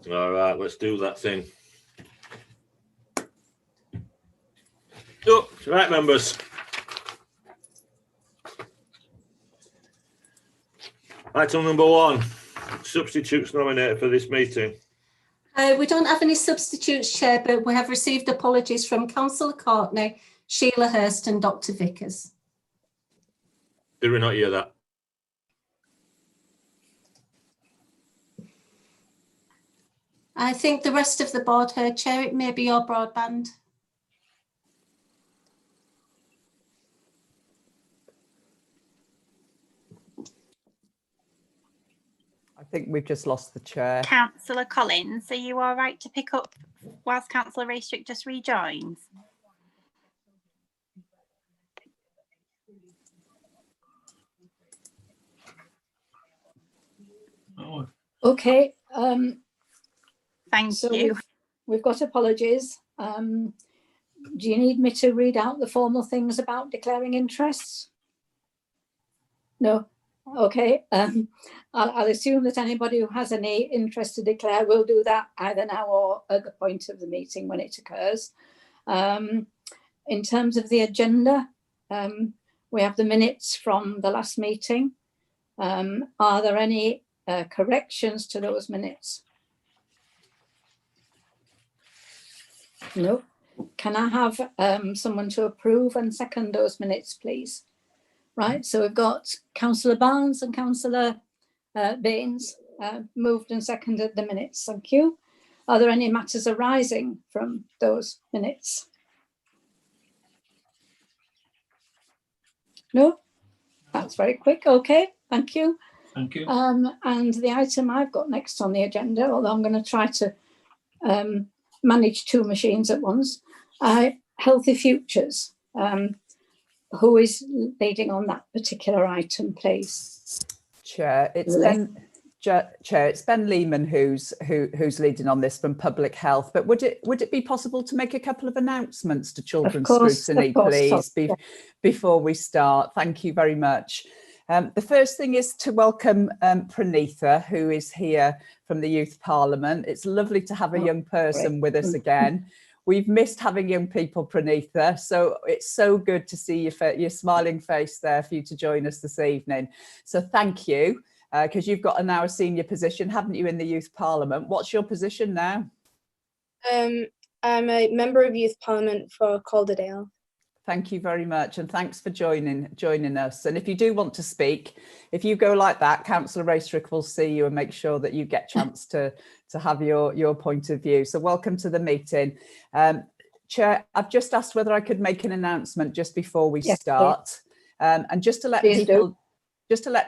All right, let's do that thing. Oh, right, members. Item number 1, substitutes nominated for this meeting. We don't have any substitutes, Chair, but we have received apologies from Councillor Courtney, Sheila Hurst and Dr Vickers. Did we not hear that? I think the rest of the board heard, Chair. It may be your broadband. I think we've just lost the chair. Councillor Collins, are you all right to pick up whilst Councillor Raystrick just rejoins? Okay. Thank you. We've got apologies. Do you need me to read out the formal things about declaring interests? No. Okay. I'll assume that anybody who has any interest to declare will do that either now or at the point of the meeting when it occurs. In terms of the agenda, we have the minutes from the last meeting. Are there any corrections to those minutes? No. Can I have someone to approve and second those minutes, please? Right, so we've got Councillor Barnes and Councillor Baines moved and seconded the minutes. Thank you. Are there any matters arising from those minutes? No? That's very quick. Okay, thank you. Thank you. And the item I've got next on the agenda, although I'm going to try to manage 2 machines at once, Healthy Futures. Who is leading on that particular item, please? Chair, it's Ben Lehman who's leading on this from Public Health. But would it be possible to make a couple of announcements to Children's Scrutiny, please, before we start? Thank you very much. The first thing is to welcome Pranitha, who is here from the Youth Parliament. It's lovely to have a young person with us again. We've missed having young people, Pranitha, so it's so good to see your smiling face there for you to join us this evening. So thank you, because you've got now a senior position, haven't you, in the Youth Parliament? What's your position now? I'm a member of Youth Parliament for Calderdale. Thank you very much, and thanks for joining us. And if you do want to speak, if you go like that, Councillor Raystrick will see you and make sure that you get a chance to have your point of view. So welcome to the meeting. Chair, I've just asked whether I could make an announcement just before we start. And just to let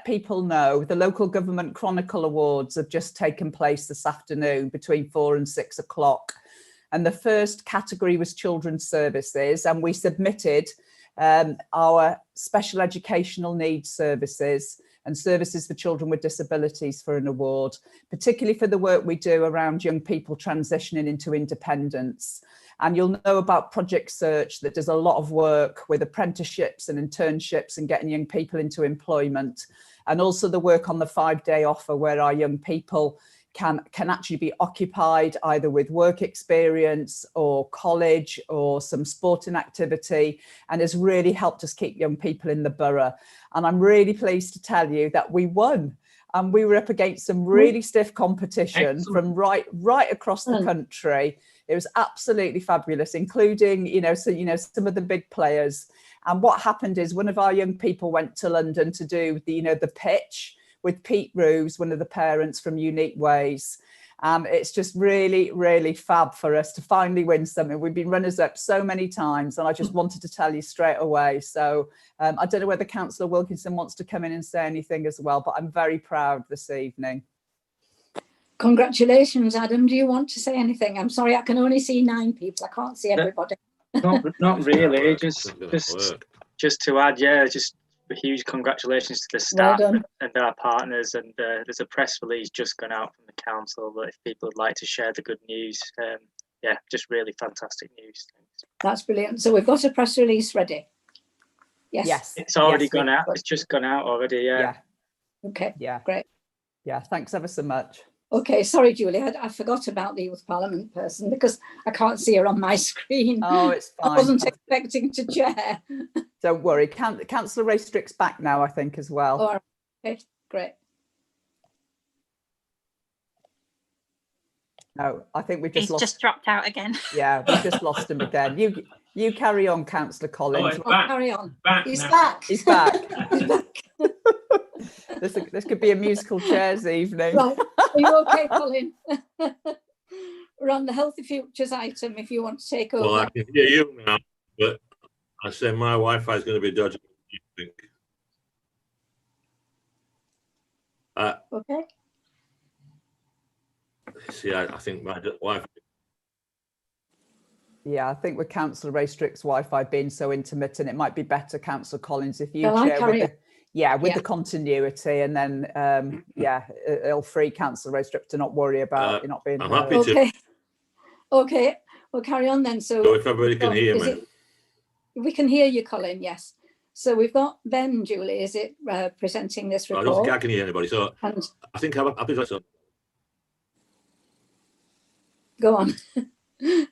people know, the Local Government Chronicle Awards have just taken place this afternoon between 4 and 6 o'clock. And the first category was children's services, and we submitted our special educational needs services and services for children with disabilities for an award, particularly for the work we do around young people transitioning into independence. And you'll know about Project Search that does a lot of work with apprenticeships and internships and getting young people into employment, and also the work on the 5-day offer where our young people can actually be occupied either with work experience or college or some sporting activity, and has really helped us keep young people in the borough. And I'm really pleased to tell you that we won, and we were up against some really stiff competition from right across the country. It was absolutely fabulous, including some of the big players. And what happened is one of our young people went to London to do the pitch with Pete Roos, one of the parents from Unique Ways. It's just really, really fab for us to finally win something. We've been runners-up so many times, and I just wanted to tell you straight away. So I don't know whether Councillor Wilkinson wants to come in and say anything as well, but I'm very proud this evening. Congratulations, Adam. Do you want to say anything? I'm sorry, I can only see 9 people. I can't see everybody. Not really. Just to add, just a huge congratulations to the staff and our partners. And there's a press release just gone out from the council that if people would like to share the good news, just really fantastic news. Thanks. That's brilliant. So we've got a press release ready. Yes. It's already gone out. It's just gone out already. Yeah. Okay. Yeah. Great. Yeah. Thanks ever so much. Okay, sorry, Julie, I forgot about the Youth Parliament person because I can't see her on my screen. Oh, it's fine. I wasn't expecting to chair. Don't worry. Councillor Raystrick's back now, I think, as well. Oh, okay, great. No, I think we've He's just lost. just dropped out again. Yeah, we've just lost him again. You carry on, Councillor Collins. Oh, carry on. He's now. back. He's back. He's back. This could be a musical chairs evening. Right. Are you okay, Colin? We're on the Healthy Futures item if you want to take over. Well, I can hear you now, but I say my Wi-Fi is going to be dodgy. I think. Okay. See, I think my Wi-Fi. Yeah, I think with Councillor Raystrick's Wi-Fi being so intermittent, it might be better, Councillor Collins, if you Shall I chair carry with on? the continuity, and then it'll free Councillor Raystrick to not worry about you not being. I'm happy Okay. Okay, we'll carry on then. So if everybody can hear me. We can hear you, Colin, yes. So we've got Ben, Julie, is it, presenting this I report? don't think I can hear anybody, so And I think I'm happy to. go on.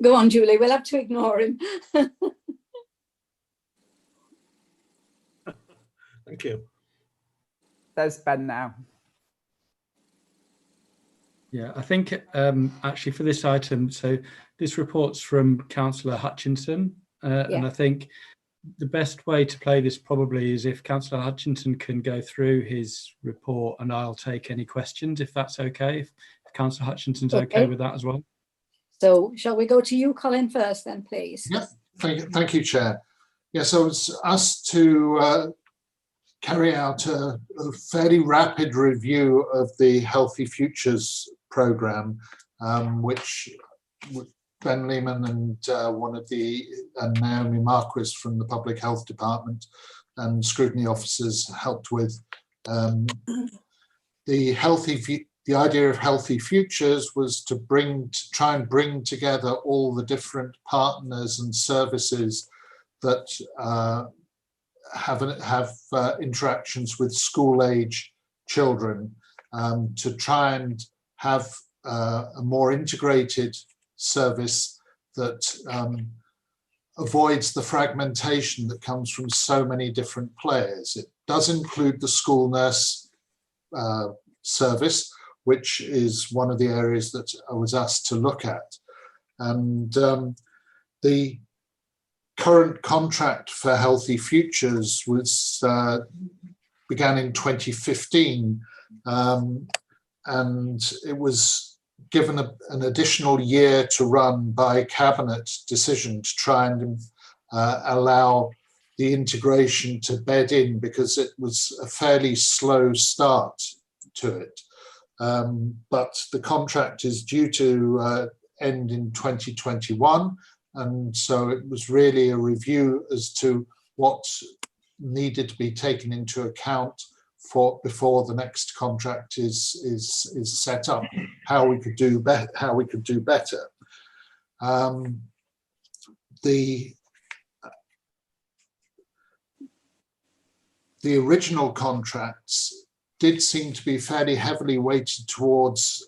Go on, Julie, we'll have to ignore him. Thank you. There's Ben now. Yeah, I think actually for this item, so this report's from Councillor Hutchinson, and I think the best way to play this probably is if Councillor Hutchinson can go through his report and I'll take any questions, if that's okay, if Councillor Hutchinson's okay with that as well. So shall we go to you, Colin, first then, please? Yeah, thank you, Chair. Yeah, so it's us to carry out a fairly rapid review of the Healthy Futures programme, which Ben Lehman and Naomi Marquis from the Public Health Department and Scrutiny officers helped with. The idea of Healthy Futures was to try and bring together all the different partners and services that have interactions with school-age children, to try and have a more integrated service that avoids the fragmentation that comes from so many different players. It does include the school nurse service, which is one of the areas that I was asked to look at. And the current contract for Healthy Futures began in 2015, and it was given an additional year to run by cabinet decision to try and allow the integration to bed in, because it was a fairly slow start to it. But the contract is due to end in 2021, and so it was really a review as to what needed to be taken into account before the next contract is set up, how we could do better. The original contracts did seem to be fairly heavily weighted towards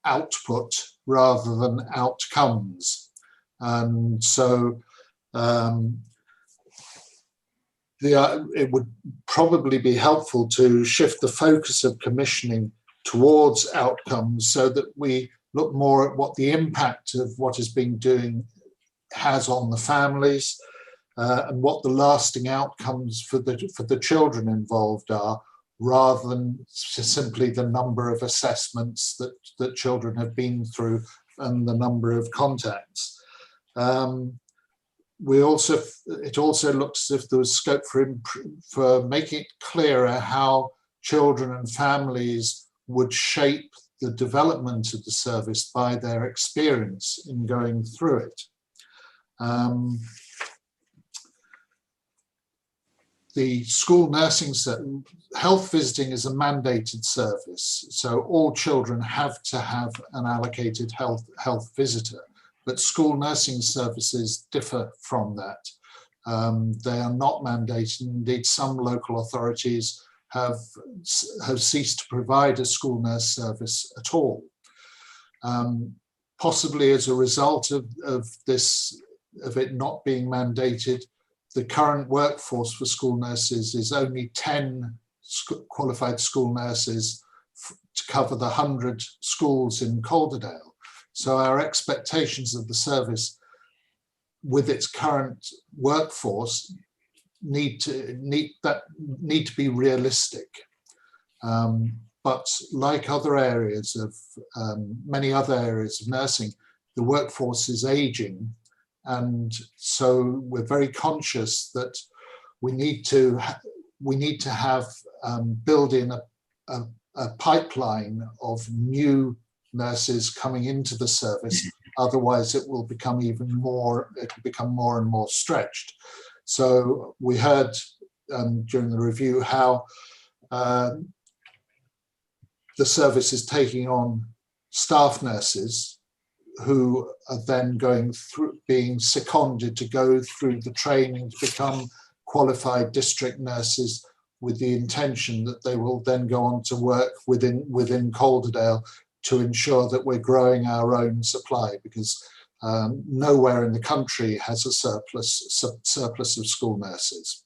output rather than outcomes. And so it would probably be helpful to shift the focus of commissioning towards outcomes so that we look more at what the impact of what is being doing has on the families, and what the lasting outcomes for the children involved are, rather than simply the number of assessments that children have been through and the number of contacts. It also looks as if there was scope for making it clearer how children and families would shape the development of the service by their experience in going through it. The school nursing health visiting is a mandated service, so all children have to have an allocated health visitor. But school nursing services differ from that. They are not mandated. Indeed, some local authorities have ceased to provide a school nurse service at all. Possibly as a result of it not being mandated, the current workforce for school nurses is only 10 qualified school nurses to cover the 100 schools in Calderdale. So our expectations of the service with its current workforce need to be realistic. But like other areas of many other areas of nursing, the workforce is aging, and so we're very conscious that we need to have build in a pipeline of new nurses coming into the service. Otherwise, it will become more and more stretched. So we heard during the review how the service is taking on staff nurses who are then being seconded to go through the training to become qualified district nurses, with the intention that they will then go on to work within Calderdale to ensure that we're growing our own supply, because nowhere in the country has a surplus of school nurses.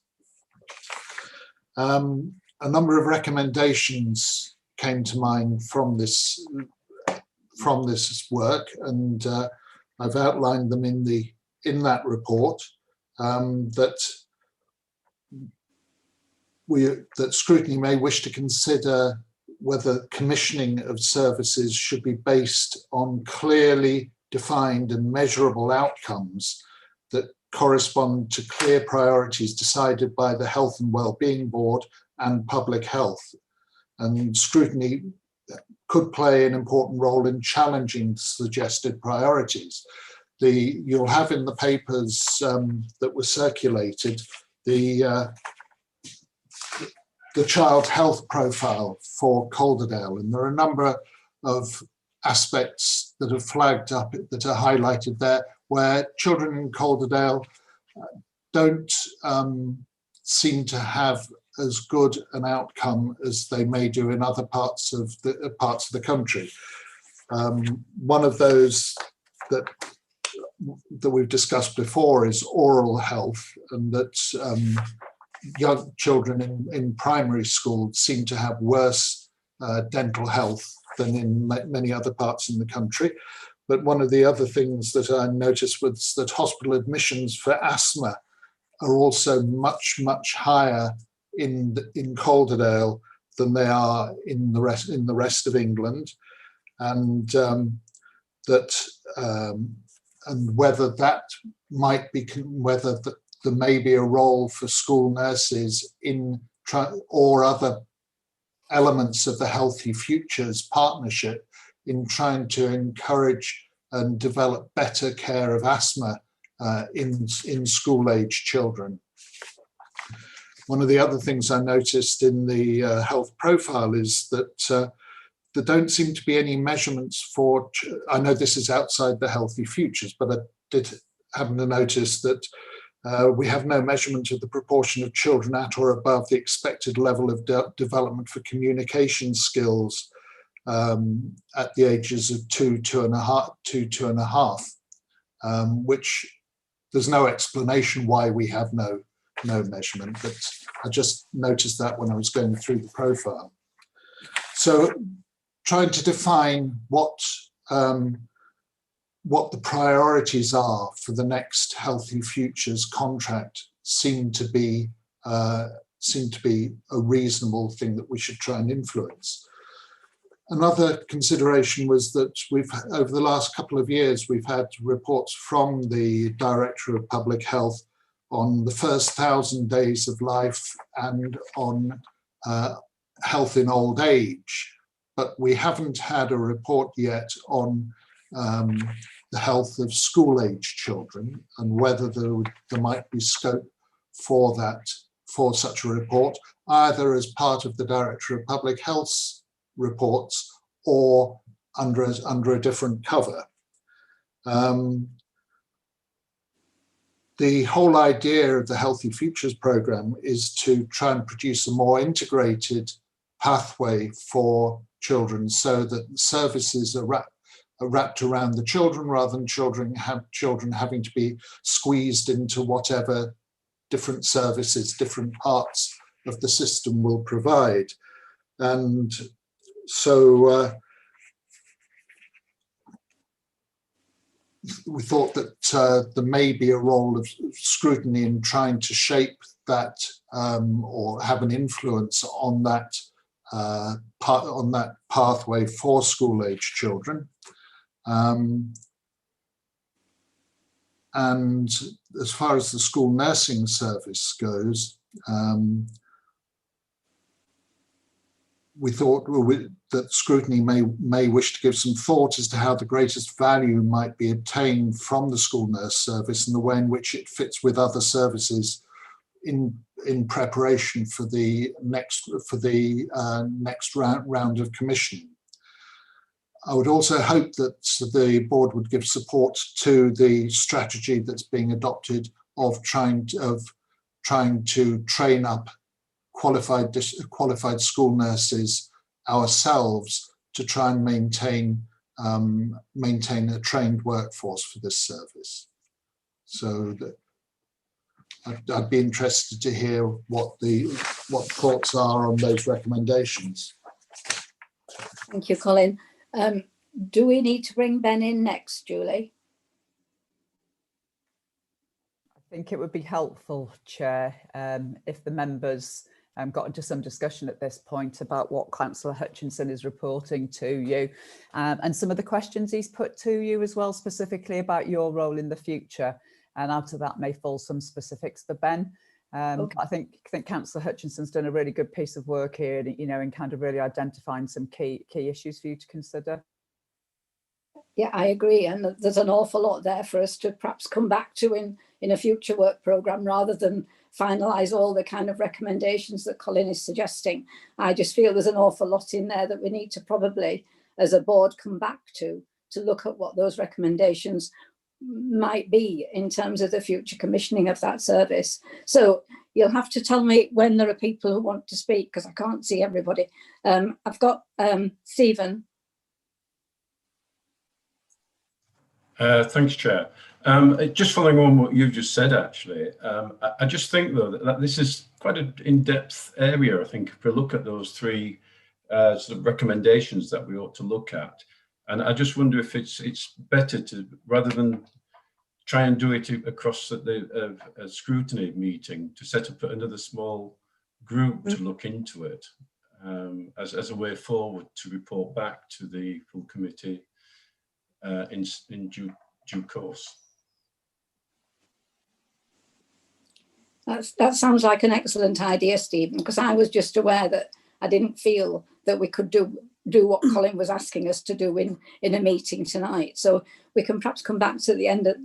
A number of recommendations came to mind from this work, and I've outlined them in that report. That Scrutiny may wish to consider whether commissioning of services should be based on clearly defined and measurable outcomes that correspond to clear priorities decided by the Health and Wellbeing Board and Public Health. And Scrutiny could play an important role in challenging suggested priorities. You'll have in the papers that were circulated the child health profile for Calderdale, and there are a number of aspects that are flagged up, that are highlighted there, where children in Calderdale don't seem to have as good an outcome as they may do in other parts of the country. One of those that we've discussed before is oral health, and that young children in primary school seem to have worse dental health than in many other parts in the country. But one of the other things that I noticed was that hospital admissions for asthma are also much, much higher in Calderdale than they are in the rest of England, and and whether that might be there may be a role for school nurses or other elements of the Healthy Futures partnership in trying to encourage and develop better care of asthma in school-age children. One of the other things I noticed in the health profile is that there don't seem to be any measurements for, I know this is outside the Healthy Futures, but I did happen to notice that we have no measurement of the proportion of children at or above the expected level of development for communication skills at the ages of 2.5, which there's no explanation why we have no measurement, but I just noticed that when I was going through the profile. So trying to define what the priorities are for the next Healthy Futures contract seem to be a reasonable thing that we should try and influence. Another consideration was that over the last couple of years, we've had reports from the Director of Public Health on the first 1,000 days of life and on health in old age, but we haven't had a report yet on the health of school-age children, and whether there might be scope for such a report, either as part of the Director of Public Health's reports or under a different cover. The whole idea of the Healthy Futures programme is to try and produce a more integrated pathway for children, so that services are wrapped around the children, rather than children having to be squeezed into whatever different services, different parts of the system will provide. And so we thought that there may be a role of scrutiny in trying to shape that or have an influence on that pathway for school-age children. And as far as the school nursing service goes, we thought that scrutiny may wish to give some thought as to how the greatest value might be obtained from the school nurse service and the way in which it fits with other services in preparation for the next round of commissioning. I would also hope that the board would give support to the strategy that's being adopted of trying to train up qualified school nurses ourselves to try and maintain a trained workforce for this service. So I'd be interested to hear what thoughts are on those recommendations. Thank you, Colin. Do we need to bring Ben in next, Julie? I think it would be helpful, Chair, if the members got into some discussion at this point about what Councillor Hutchinson is reporting to you and some of the questions he's put to you as well, specifically about your role in the future. And out of that may fall some specifics for Ben. Okay. I think Councillor Hutchinson's done a really good piece of work here, in kind of really identifying some key issues for you to consider. Yeah, I agree. And there's an awful lot there for us to perhaps come back to in a future work programme, rather than finalise all the kind of recommendations that Colin is suggesting. I just feel there's an awful lot in there that we need to probably, as a board, come back to look at what those recommendations might be in terms of the future commissioning of that service. So you'll have to tell me when there are people who want to speak, because I can't see everybody. I've got Stephen. Thanks, Chair. Just following on what you've just said, actually, I just think, though, that this is quite an in-depth area. I think if we look at those three sort of recommendations that we ought to look at, and I just wonder if it's better to, rather than try and do it across the scrutiny meeting, to set up another small group to look into it as a way forward to report back to the full committee in due course. That sounds like an excellent idea, Stephen, because I was just aware that I didn't feel that we could do what Colin was asking us to do in a meeting tonight. So we can perhaps come back to the end of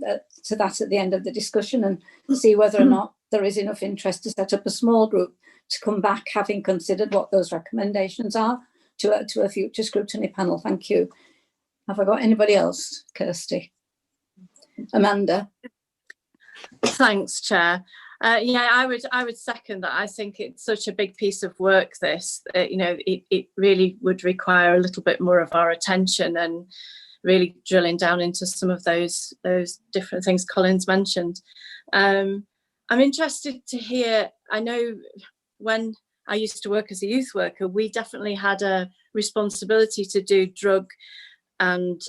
to that at the end of the discussion and see whether or not there is enough interest to set up a small group to come back, having considered what those recommendations are, to a future scrutiny panel. Thank you. Have I got anybody else? Kirsty? Amanda? Thanks, Chair. Yeah, I would second that. I think it's such a big piece of work, this, it really would require a little bit more of our attention and really drilling down into some of those different things Colin's mentioned. I'm interested to hear, I know when I used to work as a youth worker, we definitely had a responsibility to do drug and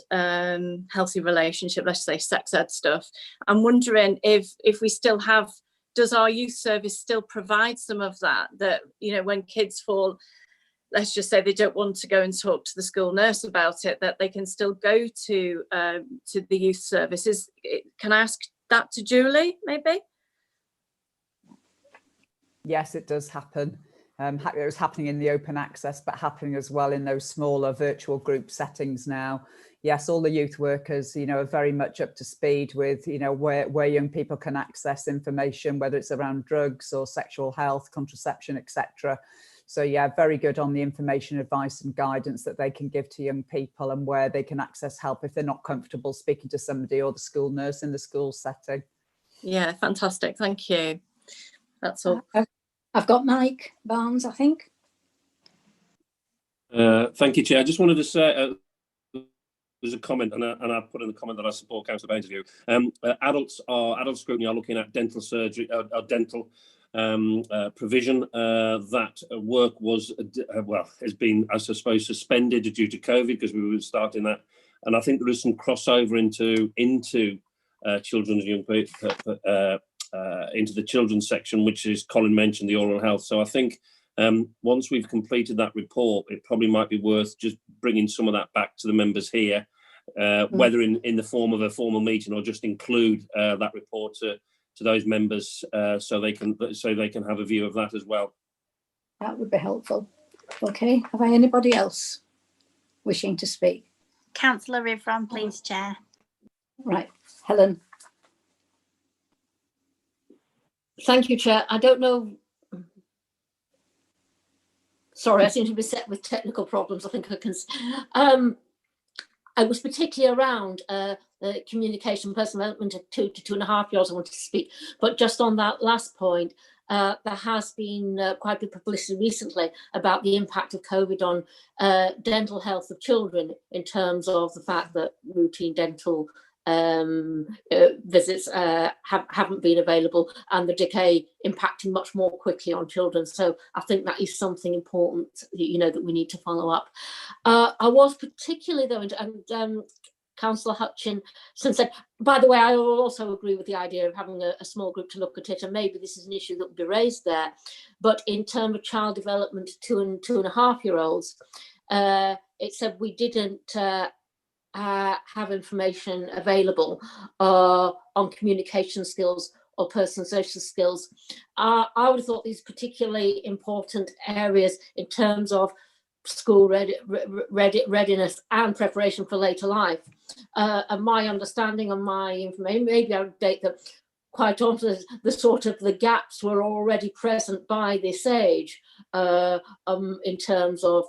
healthy relationship, let's say sex ed stuff. I'm wondering if we still have, does our youth service still provide some of that, when kids fall, let's just say they don't want to go and talk to the school nurse about it, that they can still go to the youth services? Can I ask that to Julie, maybe? Yes, it does happen. It was happening in the open access, but happening as well in those smaller virtual group settings now. Yes, all the youth workers, are very much up to speed with, where young people can access information, whether it's around drugs or sexual health, contraception, etc. So yeah, very good on the information, advice and guidance that they can give to young people, and where they can access help if they're not comfortable speaking to somebody or the school nurse in the school setting. Yeah, fantastic. Thank you. That's all. I've got Mike Barnes, I think. Thank you, Chair. I just wanted to say there's a comment, and I put in the comment that I support Councillor Baines' view. Adult scrutiny are looking at dental surgery, dental provision. That work was has been, I suppose, suspended due to COVID because we were starting that, and I think there is some crossover into children's young people into the children's section, which is Colin mentioned, the oral health. So I think once we've completed that report, it probably might be worth just bringing some of that back to the members here, whether in the form of a formal meeting or just include that report to those members so they can have a view of that as well. That would be helpful. Okay, have I anybody else wishing to speak? Councillor Rivron, please, Chair. Right, Helen. Thank you, Chair. I don't know. Sorry, I seem to be set with technical problems. I think I can. I was particularly around the communication, personal development of 2 to 2.5-year-olds I wanted to speak, but just on that last point, there has been quite good publicity recently about the impact of COVID on dental health of children in terms of the fact that routine dental visits haven't been available, and the decay impacting much more quickly on children. So I think that is something important, that we need to follow up. I was particularly though, and Councillor Hutchinson said, by the way, I will also agree with the idea of having a small group to look at it, and maybe this is an issue that would be raised there. But in terms of child development, 2 and 2.5-year-olds, it said we didn't have information available on communication skills or personal social skills. I would have thought these particularly important areas in terms of school readiness and preparation for later life. And my understanding and my information, maybe I would date that quite often the gaps were already present by this age in terms of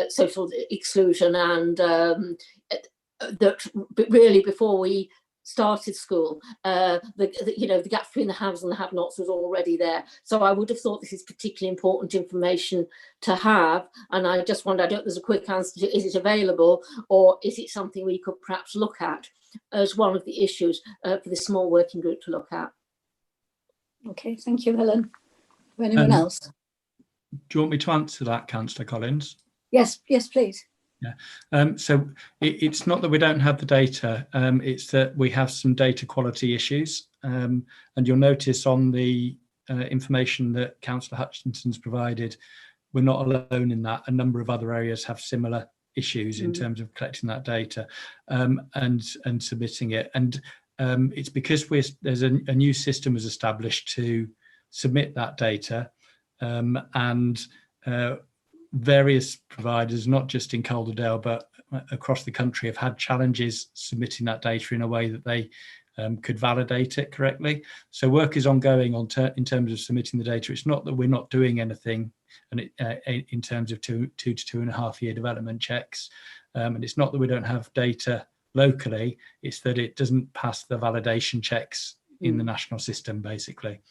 social exclusion, and that really before we started school, the gap between the haves and the have-nots was already there. So I would have thought this is particularly important information to have, and I just wonder, I don't know if there's a quick answer to, is it available, or is it something we could perhaps look at as one of the issues for this small working group to look at? Okay, thank you, Helen. Anyone else? Do you want me to answer that, Councillor Collins? Yes, please. Yeah. So it's not that we don't have the data, it's that we have some data quality issues. And you'll notice on the information that Councillor Hutchinson's provided, we're not alone in that. A number of other areas have similar issues in terms of collecting that data and submitting it. And it's because there's a new system was established to submit that data, and various providers, not just in Calderdale, but across the country, have had challenges submitting that data in a way that they could validate it correctly. So work is ongoing in terms of submitting the data. It's not that we're not doing anything in terms of 2 to 2.5 year development checks. And it's not that we don't have data locally, it's that it doesn't pass the validation checks in the national system, basically.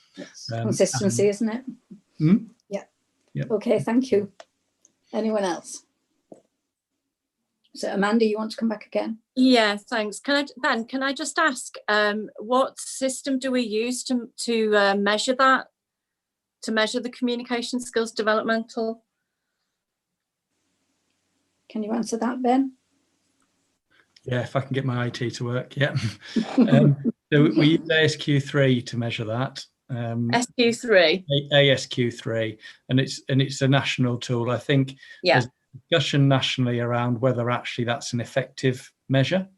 Consistency, isn't it? Yeah. Okay, thank you. Anyone else? So Amanda, you want to come back again? Yeah, thanks. Ben, can I just ask, what system do we use to measure that? To measure the communication skills developmental? Can you answer that, Ben? Yeah, if I can get my IT to work, yeah. So we use ASQ3 to measure that. SQ3. ASQ3, and it's a national tool. I think there's discussion nationally around whether actually that's an effective measure.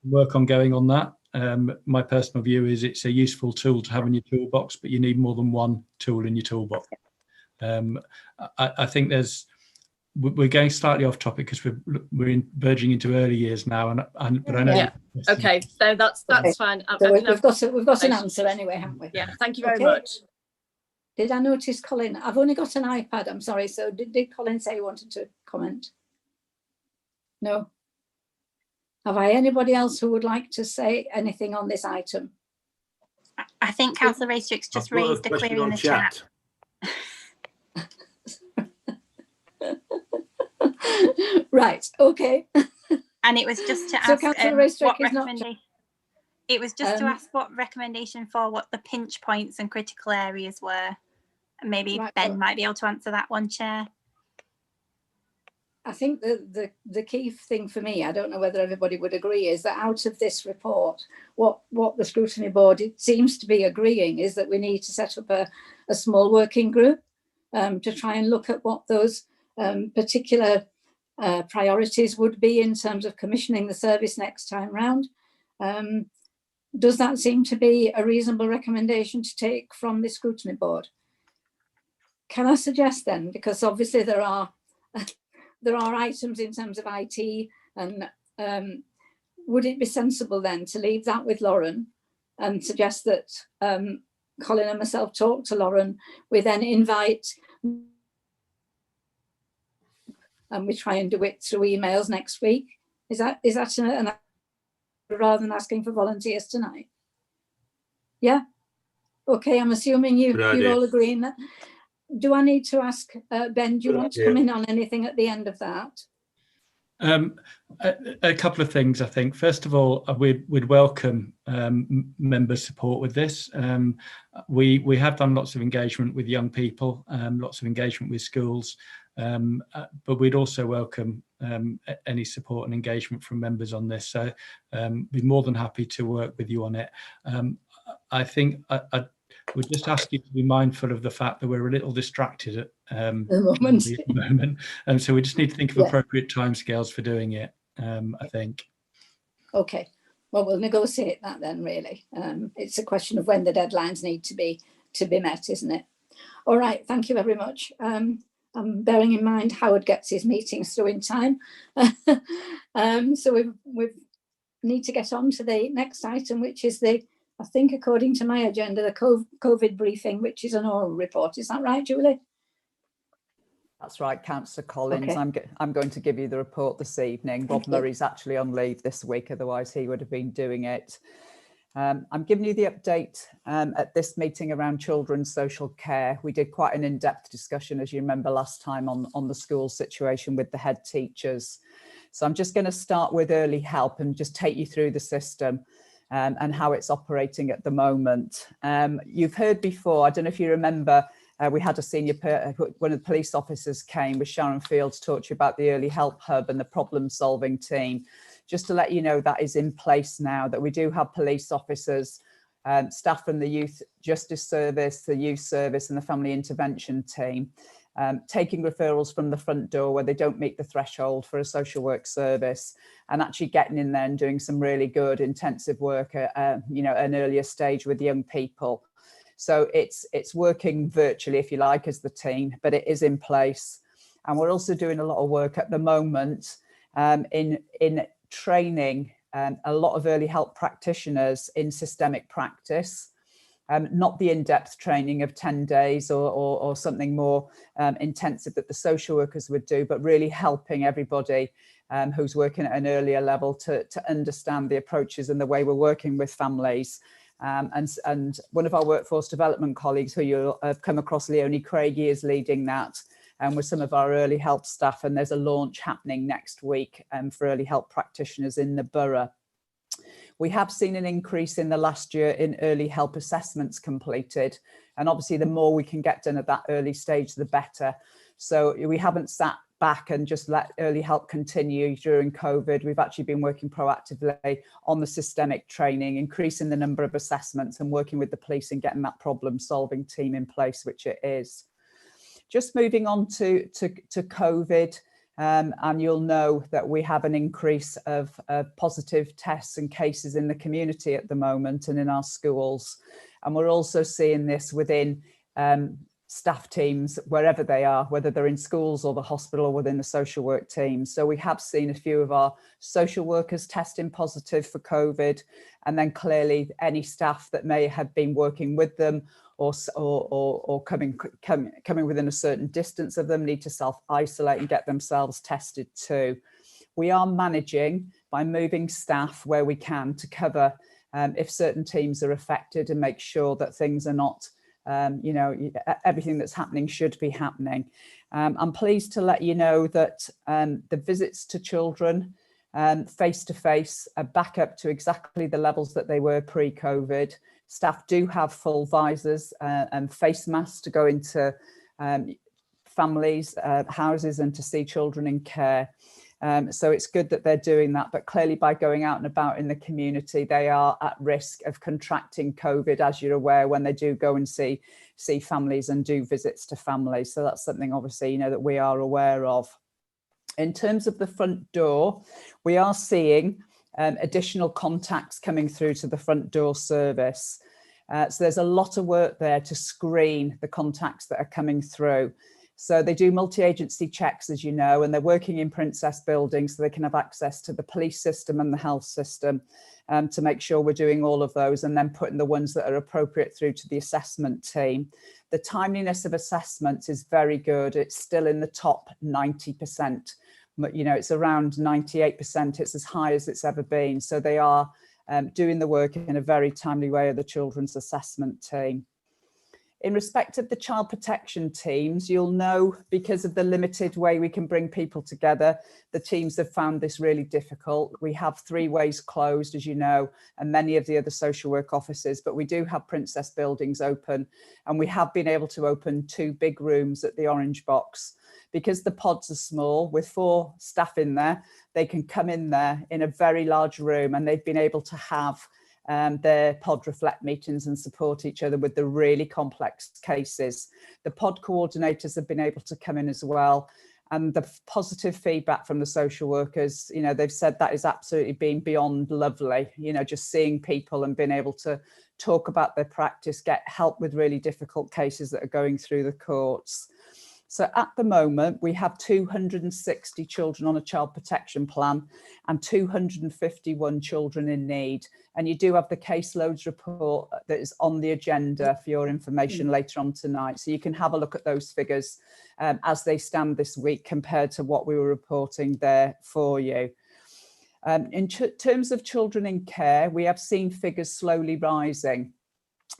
Work ongoing on that. My personal view is it's a useful tool to have in your toolbox, but you need more than one tool in your toolbox. I think we're going slightly off topic because we're verging into early years now, but I know. Yeah. Okay, so that's fine. So we've got an answer anyway, haven't we? Yeah. Thank you very much. Did I notice Colin? I've only got an iPad. I'm sorry. So did Colin say he wanted to comment? No. Have I anybody else who would like to say anything on this item? I think Councillor Raystrick's just raised a query in the chat. Right, okay. And it was just to So ask Councillor Raystrick what is not. recommendation. It was just to ask what recommendation for what the pinch points and critical areas were. And maybe Right, Ben well, might be able to answer that one, Chair. I think the key thing for me, I don't know whether everybody would agree, is that out of this report, what the Scrutiny Board it seems to be agreeing is that we need to set up a small working group to try and look at what those particular priorities would be in terms of commissioning the service next time round. Does that seem to be a reasonable recommendation to take from the Scrutiny Board? Can I suggest then, because obviously there are items in terms of IT, and would it be sensible then to leave that with Lauren and suggest that Colin and myself talk to Lauren, we then invite, and we try and do it through emails next week? Is that rather than asking for volunteers tonight? Yeah. Okay, I'm assuming you're all agreeing that. Do I need to ask Ben? Do you want to come in on anything at the end of that? A couple of things, I think. First of all, we'd welcome member support with this. We have done lots of engagement with young people, lots of engagement with schools, but we'd also welcome any support and engagement from members on this. So be more than happy to work with you on it. I think I would just ask you to be mindful of the fact that we're a little distracted at the moment. So we just need to think of appropriate timescales for doing it, I think. Okay, well, we'll negotiate that then, really. It's a question of when the deadlines need to be met, isn't it? All right, thank you very much. I'm bearing in mind Howard gets his meetings through in time. So we need to get on to the next item, which is I think according to my agenda, the COVID briefing, which is an oral report. Is that right, Julie? That's right, Councillor Collins. Okay. I'm going to give you the report this evening. Rob Murray's actually on leave this week, otherwise he would have been doing it. I'm giving you the update at this meeting around children's social care. We did quite an in-depth discussion, as you remember last time, on the school situation with the head teachers. So I'm just going to start with early help and just take you through the system and how it's operating at the moment. You've heard before, I don't know if you remember, we had a one of the police officers came with Sharon Field to talk to you about the early help hub and the problem solving team. Just to let you know that is in place now, that we do have police officers, staff from the Youth Justice Service, the Youth Service and the Family Intervention team, taking referrals from the front door where they don't meet the threshold for a social work service, and actually getting in there and doing some really good intensive work at an earlier stage with young people. So it's working virtually, if you like, as the team, but it is in place. And we're also doing a lot of work at the moment in training a lot of early help practitioners in systemic practice. Not the in-depth training of 10 days or something more intensive that the social workers would do, but really helping everybody who's working at an earlier level to understand the approaches and the way we're working with families. And one of our workforce development colleagues who you'll have come across, Leonie Craigie, is leading that with some of our early help staff. And there's a launch happening next week for early help practitioners in the borough. We have seen an increase in the last year in early help assessments completed. And obviously, the more we can get done at that early stage, the better. So we haven't sat back and just let early help continue during COVID. We've actually been working proactively on the systemic training, increasing the number of assessments and working with the police and getting that problem solving team in place, which it is. Just moving on to COVID. And you'll know that we have an increase of positive tests and cases in the community at the moment and in our schools. And we're also seeing this within staff teams, wherever they are, whether they're in schools or the hospital or within the social work team. So we have seen a few of our social workers testing positive for COVID, and then clearly any staff that may have been working with them or coming within a certain distance of them need to self-isolate and get themselves tested too. We are managing by moving staff where we can to cover if certain teams are affected and make sure that things are not, everything that's happening should be happening. I'm pleased to let you know that the visits to children face-to-face are back up to exactly the levels that they were pre-COVID. Staff do have full visors and face masks to go into families, houses, and to see children in care. So it's good that they're doing that, but clearly by going out and about in the community, they are at risk of contracting COVID, as you're aware, when they do go and see families and do visits to families. So that's something obviously, you know, that we are aware of. In terms of the front door, we are seeing additional contacts coming through to the front door service. So there's a lot of work there to screen the contacts that are coming through. So they do multi-agency checks, as you know, and they're working in Princess buildings so they can have access to the police system and the health system to make sure we're doing all of those and then putting the ones that are appropriate through to the assessment team. The timeliness of assessments is very good. It's still in the top 90%. You know, it's around 98%. It's as high as it's ever been. So they are doing the work in a very timely way of the children's assessment team. In respect of the child protection teams, you'll know because of the limited way we can bring people together, the teams have found this really difficult. We have 3 ways closed, as you know, and many of the other social work offices, but we do have Princess buildings open, and we have been able to open 2 big rooms at the Orange Box. Because the pods are small, with 4 staff in there, they can come in there in a very large room, and they've been able to have their pod reflect meetings and support each other with the really complex cases. The pod coordinators have been able to come in as well. And the positive feedback from the social workers, you know, they've said that is absolutely been beyond lovely, you know, just seeing people and being able to talk about their practice, get help with really difficult cases that are going through the courts. So at the moment, we have 260 children on a child protection plan and 251 children in need. And you do have the caseloads report that is on the agenda for your information later on tonight. So you can have a look at those figures as they stand this week compared to what we were reporting there for you. In terms of children in care, we have seen figures slowly rising.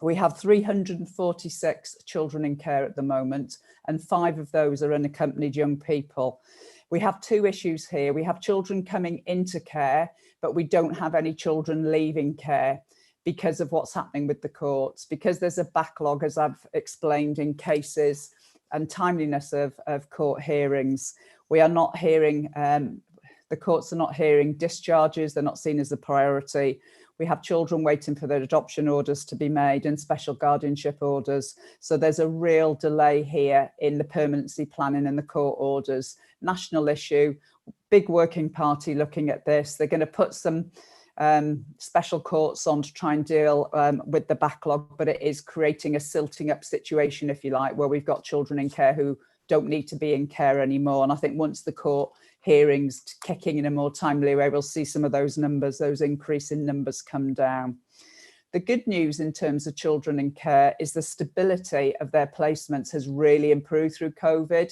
We have 346 children in care at the moment, and 5 of those are unaccompanied young people. We have 2 issues here. We have children coming into care, but we don't have any children leaving care because of what's happening with the courts, because there's a backlog, as I've explained, in cases and timeliness of court hearings. We are not hearing, the courts are not hearing discharges, they're not seen as a priority. We have children waiting for their adoption orders to be made and special guardianship orders. So there's a real delay here in the permanency planning and the court orders. National issue, big working party looking at this. They're going to put some special courts on to try and deal with the backlog, but it is creating a silting up situation, if you like, where we've got children in care who don't need to be in care anymore. And I think once the court hearings kicking in a more timely way, we'll see some of those numbers, those increase in numbers come down. The good news in terms of children in care is the stability of their placements has really improved through COVID.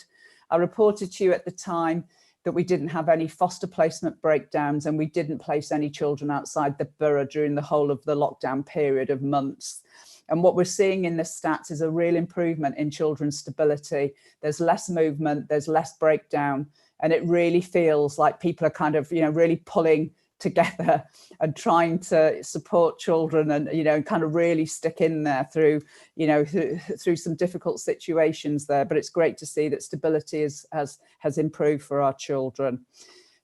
I reported to you at the time that we didn't have any foster placement breakdowns and we didn't place any children outside the borough during the whole of the lockdown period of months. And what we're seeing in the stats is a real improvement in children's stability. There's less movement, there's less breakdown, and it really feels like people are kind of, you know, really pulling together and trying to support children and, you know, kind of really stick in there through, you know, through some difficult situations there. But it's great to see that stability has improved for our children.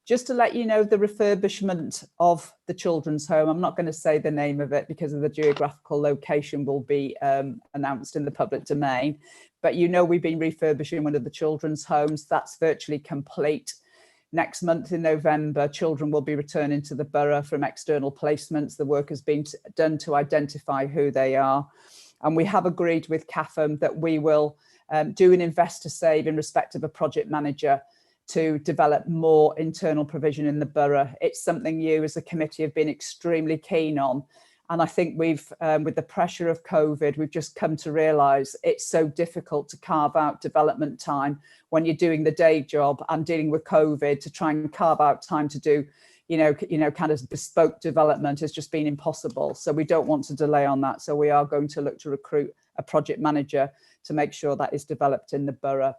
Just to let you know, the refurbishment of the children's home, I'm not going to say the name of it because of the geographical location will be announced in the public domain. But you know, we've been refurbishing one of the children's homes. That's virtually complete. Next month in November, children will be returning to the borough from external placements. The work has been done to identify who they are. And we have agreed with CAFM that we will do an invest to save in respect of a project manager to develop more internal provision in the borough. It's something you as a committee have been extremely keen on. And I think we've, with the pressure of COVID, we've just come to realise it's so difficult to carve out development time when you're doing the day job and dealing with COVID. To try and carve out time to do, you know, kind of bespoke development has just been impossible. So we don't want to delay on that. So we are going to look to recruit a project manager to make sure that is developed in the borough.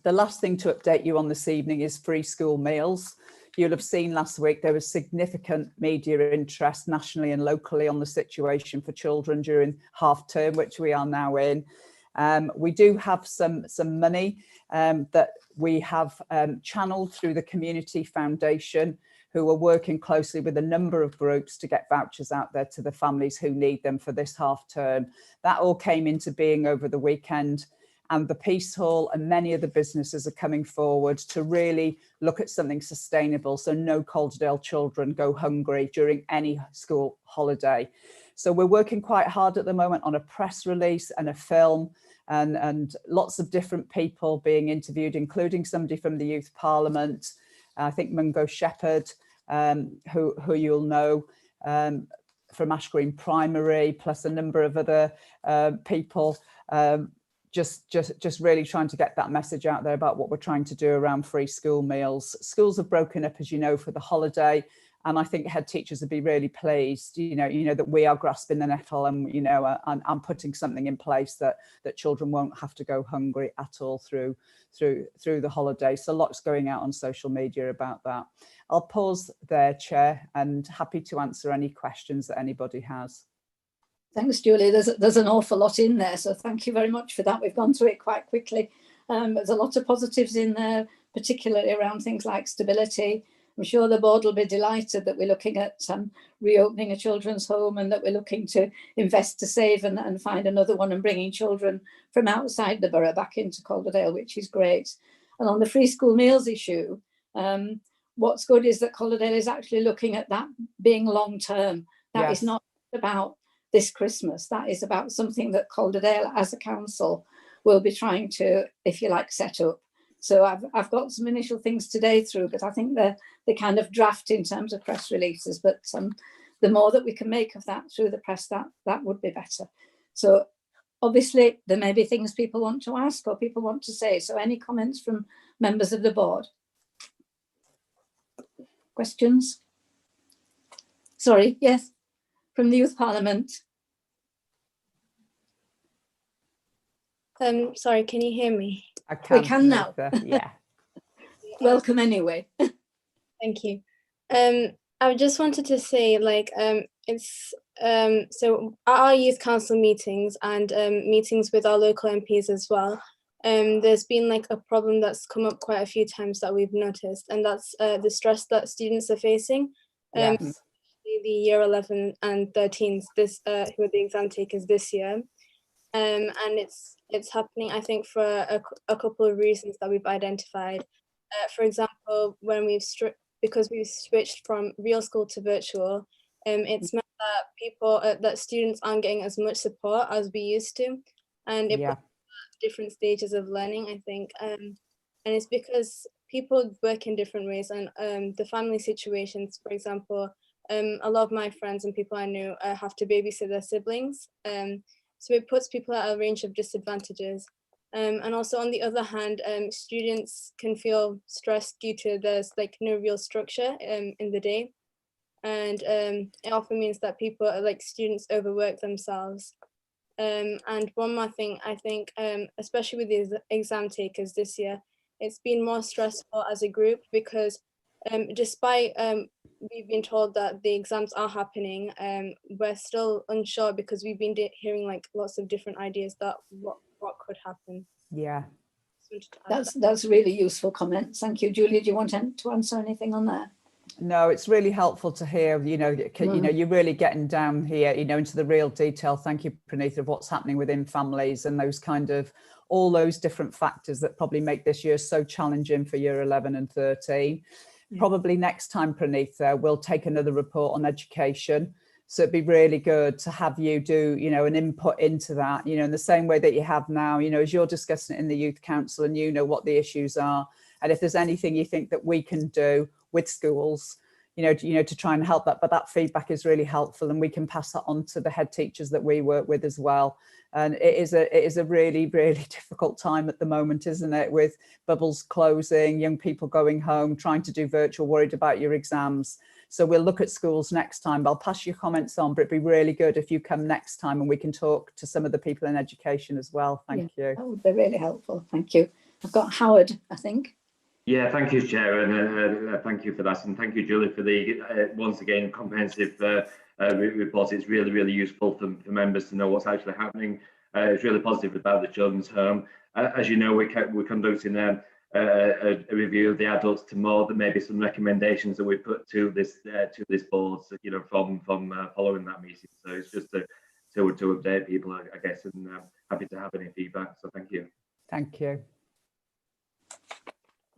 The last thing to update you on this evening is free school meals. You'll have seen last week there was significant media interest nationally and locally on the situation for children during half term, which we are now in. We do have some money that we have channeled through the Community Foundation, who are working closely with a number of groups to get vouchers out there to the families who need them for this half term. That all came into being over the weekend, and the Peace Hall and many of the businesses are coming forward to really look at something sustainable, so no Calderdale children go hungry during any school holiday. So we're working quite hard at the moment on a press release and a film, and lots of different people being interviewed, including somebody from the Youth Parliament, I think Mungo Shepherd, who you'll know from Ash Green Primary, plus a number of other people, just really trying to get that message out there about what we're trying to do around free school meals. Schools have broken up, as you know, for the holiday, and I think head teachers would be really pleased, you know that we are grasping the nettle, and I'm putting something in place that children won't have to go hungry at all through the holiday. So lots going out on social media about that. I'll pause there, Chair, and happy to answer any questions that anybody has. Thanks, Julie. There's an awful lot in there, so thank you very much for that. We've gone through it quite quickly. There's a lot of positives in there, particularly around things like stability. I'm sure the board will be delighted that we're looking at reopening a children's home, and that we're looking to invest to save and find another one, and bringing children from outside the borough back into Calderdale, which is great. And on the free school meals issue, what's good is that Calderdale is actually looking at that being long term. That is not about this Christmas. That is about something that Calderdale as a council will be trying to, if you like, set up. So I've got some initial things today through, but I think they're kind of draft in terms of press releases. But the more that we can make of that through the press, that would be better. So obviously there may be things people want to ask or people want to say. So any comments from members of the board? Questions? Sorry, yes, from the Youth Parliament. Sorry, can you hear me? We can now. Yeah. Welcome anyway. Thank you. I just wanted to say, like, it's so at our youth council meetings and meetings with our local MPs as well, there's been like a problem that's come up quite a few times that we've noticed, and that's the stress that students are facing. The year 11 and 13s, who are the exam takers this year. And it's happening, I think, for a couple of reasons that we've identified. For example, when because we've switched from real school to virtual, it's meant that that students aren't getting as much support as we used to, and it puts different stages of learning, I think. And it's because people work in different ways, and the family situations, for example, a lot of my friends and people I know have to babysit their siblings. So it puts people at a range of disadvantages. And also on the other hand, students can feel stressed due to there's like no real structure in the day. And it often means that people like students overwork themselves. And one more thing, I think, especially with the exam takers this year, it's been more stressful as a group because despite we've been told that the exams are happening, we're still unsure because we've been hearing like lots of different ideas that what could happen. Yeah, that's really useful comments. Thank you, Julie. Do you want to answer anything on that? No, it's really helpful to hear. You're really getting down here, into the real detail. Thank you, Pranitha, of what's happening within families and those kind of all those different factors that probably make this year so challenging for year 11 and 13. Probably next time, Pranitha, we'll take another report on education. So it'd be really good to have you do, an input into that, in the same way that you have now, as you're discussing it in the Youth Council and what the issues are. And if there's anything you think that we can do with schools, to try and help that, but that feedback is really helpful and we can pass that on to the head teachers that we work with as well. And it is a really, really difficult time at the moment, isn't it? With bubbles closing, young people going home, trying to do virtual, worried about your exams. So we'll look at schools next time. I'll pass your comments on, but it'd be really good if you come next time and we can talk to some of the people in education as well. Thank you. That would be really helpful. Thank you. I've got Howard, I think. Yeah, thank you, Chair, and thank you for that, and thank you, Julie, for the once again comprehensive report. It's really, really useful for members to know what's actually happening. It's really positive about the children's home. As you know, we're conducting a review of the adults to more. There may be some recommendations that we put to this board, so, you know, from following that meeting. So it's just to update people, I guess, and happy to have any feedback. So thank you. Thank you.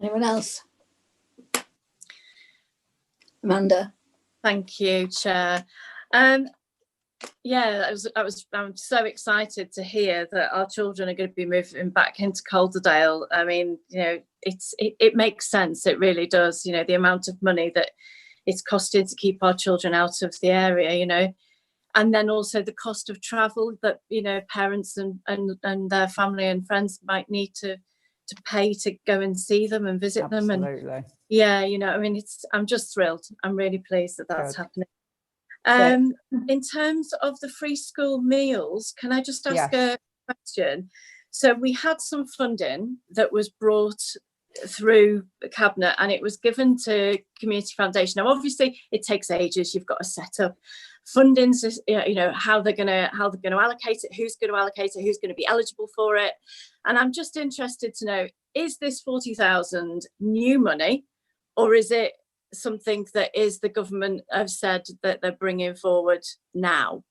Anyone else? Amanda. Thank you, Chair. Yeah, I'm so excited to hear that our children are going to be moving back into Calderdale. I mean, you know, it makes sense. It really does. You know, the amount of money that it's costing to keep our children out of the area, you know, and then also the cost of travel that, you know, parents and their family and friends might need to pay to go and see them and visit Absolutely. them. And yeah, you know, I mean, I'm just thrilled. I'm really pleased that that's happening. In terms of the free school meals, can I just ask a question? So we had some funding that was brought through the cabinet and it was given to Community Foundation. Now, obviously, it takes ages. You've got to set up fundings, you know, how they're going to allocate it, who's going to allocate it, who's going to be eligible for it. And I'm just interested to know, is this 40,000 new money, or is it something that is the government have said that they're bringing forward now?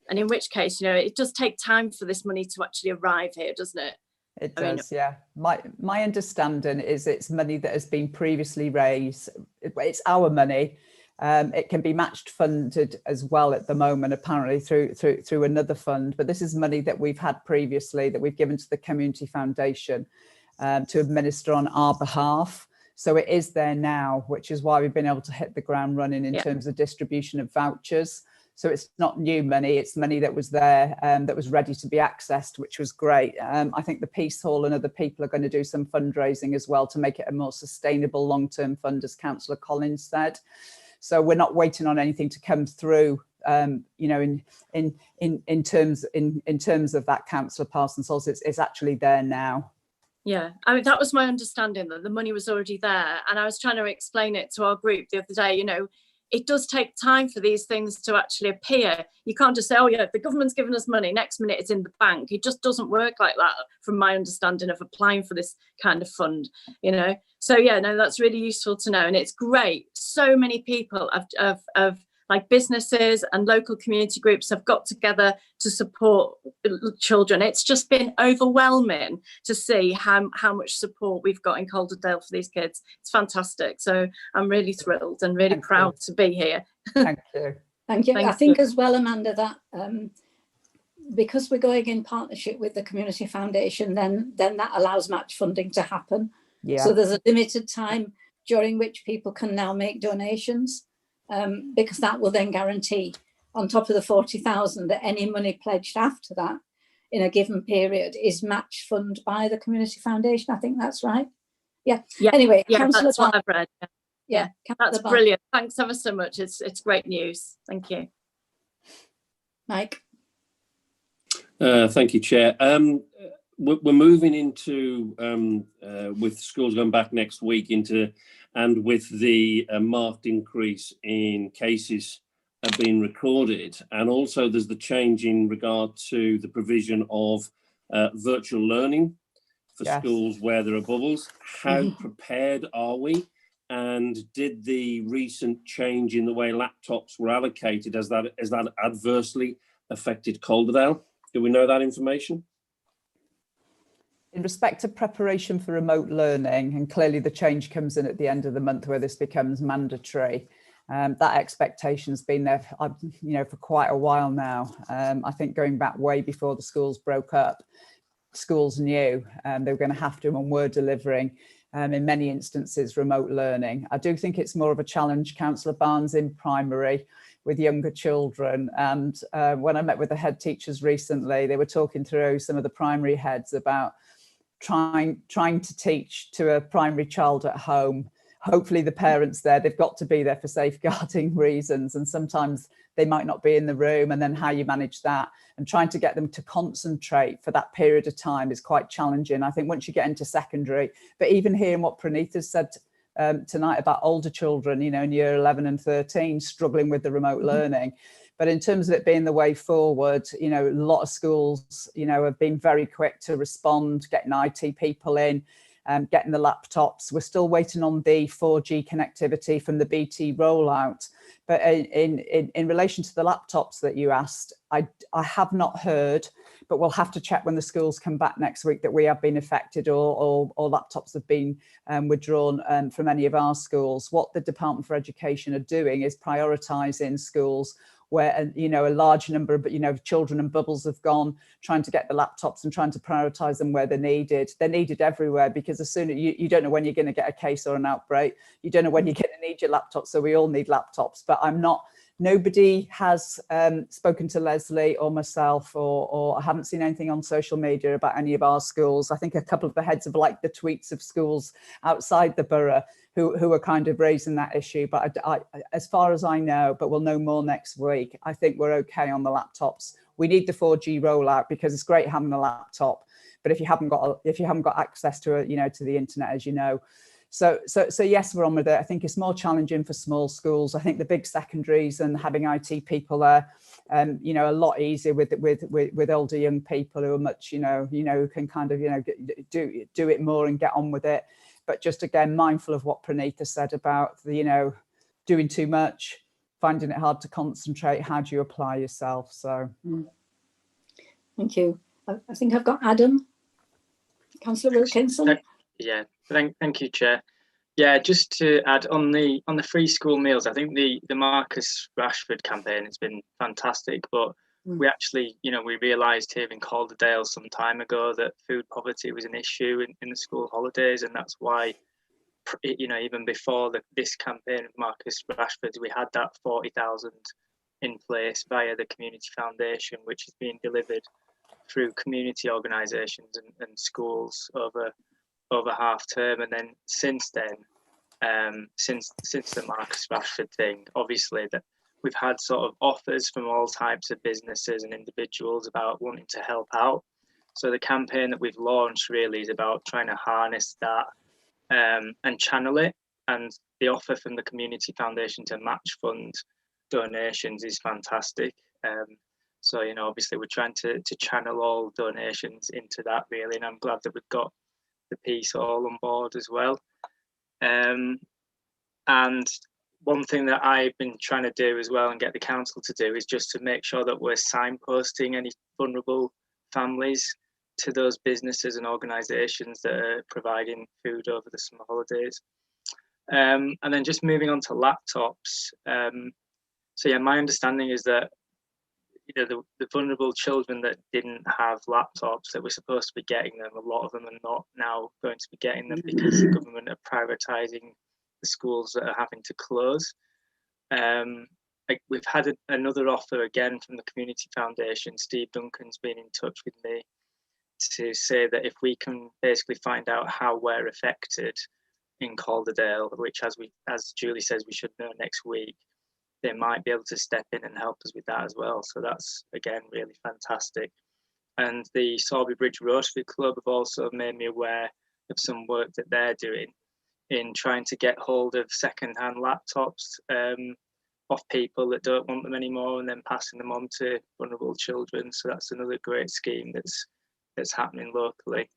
And in which case, you know, it does take time for this money to actually arrive here, doesn't it? It does, yeah. My understanding is it's money that has been previously raised. It's our money. It can be matched funded as well at the moment, apparently through another fund. But this is money that we've had previously that we've given to the Community Foundation to administer on our behalf. So it is there now, which is why we've been able to hit the ground running in terms of distribution of vouchers. So it's not new money, it's money that was there, that was ready to be accessed, which was great. I think the Peace Hall and other people are going to do some fundraising as well to make it a more sustainable long-term fund, as Councillor Collins said. So we're not waiting on anything to come through, you know, in terms of that, Councillor Parsons. It's actually there now. Yeah, I mean, that was my understanding, that the money was already there. And I was trying to explain it to our group the other day, you know, it does take time for these things to actually appear. You can't just say, oh yeah, the government's given us money, next minute it's in the bank. It just doesn't work like that from my understanding of applying for this kind of fund, you know. So yeah, no, that's really useful to know. And it's great. So many people have like businesses and local community groups have got together to support children. It's just been overwhelming to see how much support we've got in Calderdale for these kids. It's fantastic. So I'm really thrilled and really proud to be here. Thank you. Thank you. I think as well, Amanda, that because we're going in partnership with the Community Foundation, then that allows match funding to happen. Yeah. So there's a limited time during which people can now make donations. Because that will then guarantee, on top of the 40,000, that any money pledged after that in a given period is match funded by the Community Foundation. I think that's right. Yeah. Anyway, yeah, Councillor that's what I've read. Yeah, that's brilliant. Thanks ever so much. It's great news. Thank you, Mike. Thank you, Chair. We're moving into with schools going back next week and with the marked increase in cases being recorded, and also there's the change in regard to the provision of virtual learning for schools where there are bubbles. How prepared are we? And did the recent change in the way laptops were allocated, has that adversely affected Calderdale? Do we know that information? In respect to preparation for remote learning, and clearly the change comes in at the end of the month where this becomes mandatory, that expectation's been there, you know, for quite a while now. I think going back way before the schools broke up, schools knew they were going to have to and were delivering, in many instances, remote learning. I do think it's more of a challenge, Councillor Barnes, in primary with younger children. And when I met with the head teachers recently, they were talking through, some of the primary heads, about trying to teach to a primary child at home hopefully the parents there, they've got to be there for safeguarding reasons, and sometimes they might not be in the room, and then how you manage that and trying to get them to concentrate for that period of time is quite challenging, I think, once you get into secondary. But even hearing what Pranitha said tonight about older children, you know, in year 11 and 13 struggling with the remote learning. But in terms of it being the way forward, you know, a lot of schools, you know, have been very quick to respond, getting IT people in, getting the laptops. We're still waiting on the 4G connectivity from the BT rollout. But in relation to the laptops that you asked, I have not heard, but we'll have to check when the schools come back next week that we have been affected or laptops have been withdrawn from any of our schools. What the Department for Education are doing is prioritising schools where, you know, a large number of, you know, children and bubbles have gone, trying to get the laptops and trying to prioritise them where they're needed. They're needed everywhere, because as soon as you don't know when you're going to get a case or an outbreak, you don't know when you're going to need your laptop. So we all need laptops, but nobody has spoken to Leslie or myself, or I haven't seen anything on social media about any of our schools. I think a couple of the heads have liked the tweets of schools outside the borough who are kind of raising that issue. But I, as far as I know, but we'll know more next week, I think we're okay on the laptops. We need the 4G rollout, because it's great having a laptop, but if you haven't got access to it, you know, to the internet, as you know. So yes, we're on with it. I think it's more challenging for small schools. I think the big secondaries and having IT people there, you know, a lot easier with older young people who are much, you know, who can kind of, you know, do it more and get on with it. But just again, mindful of what Pranitha said about the, you know, doing too much, finding it hard to concentrate. How do you apply yourself? So, thank you. I think I've got Adam, Councillor Wilkinson. Yeah, thank you, Chair. Yeah, just to add on the free school meals, I think the Marcus Rashford campaign has been fantastic, but we actually, you know, we realised here in Calderdale some time ago that food poverty was an issue in the school holidays, and that's why, you know, even before this campaign of Marcus Rashford, we had that 40,000 in place via the Community Foundation, which is being delivered through community organisations and schools over half term. And then since then, since the Marcus Rashford thing, obviously that we've had sort of offers from all types of businesses and individuals about wanting to help out. So the campaign that we've launched really is about trying to harness that and channel it. And the offer from the Community Foundation to match fund donations is fantastic. So, you know, obviously we're trying to channel all donations into that really, and I'm glad that we've got the piece all on board as well. And one thing that I've been trying to do as well and get the council to do is just to make sure that we're signposting any vulnerable families to those businesses and organisations that are providing food over the summer holidays. And then just moving on to laptops. So yeah, my understanding is that, you know, the vulnerable children that didn't have laptops that were supposed to be getting them, a lot of them are not now going to be getting them because the government are prioritising the schools that are having to close. We've had another offer again from the Community Foundation. Steve Duncan's been in touch with me to say that if we can basically find out how we're affected in Calderdale, which as Julie says, we should know next week, they might be able to step in and help us with that as well. So that's, again, really fantastic. And the Sorby Bridge Rotary Club have also made me aware of some work that they're doing in trying to get hold of second-hand laptops off people that don't want them anymore, and then passing them on to vulnerable children. So that's another great scheme that's happening locally.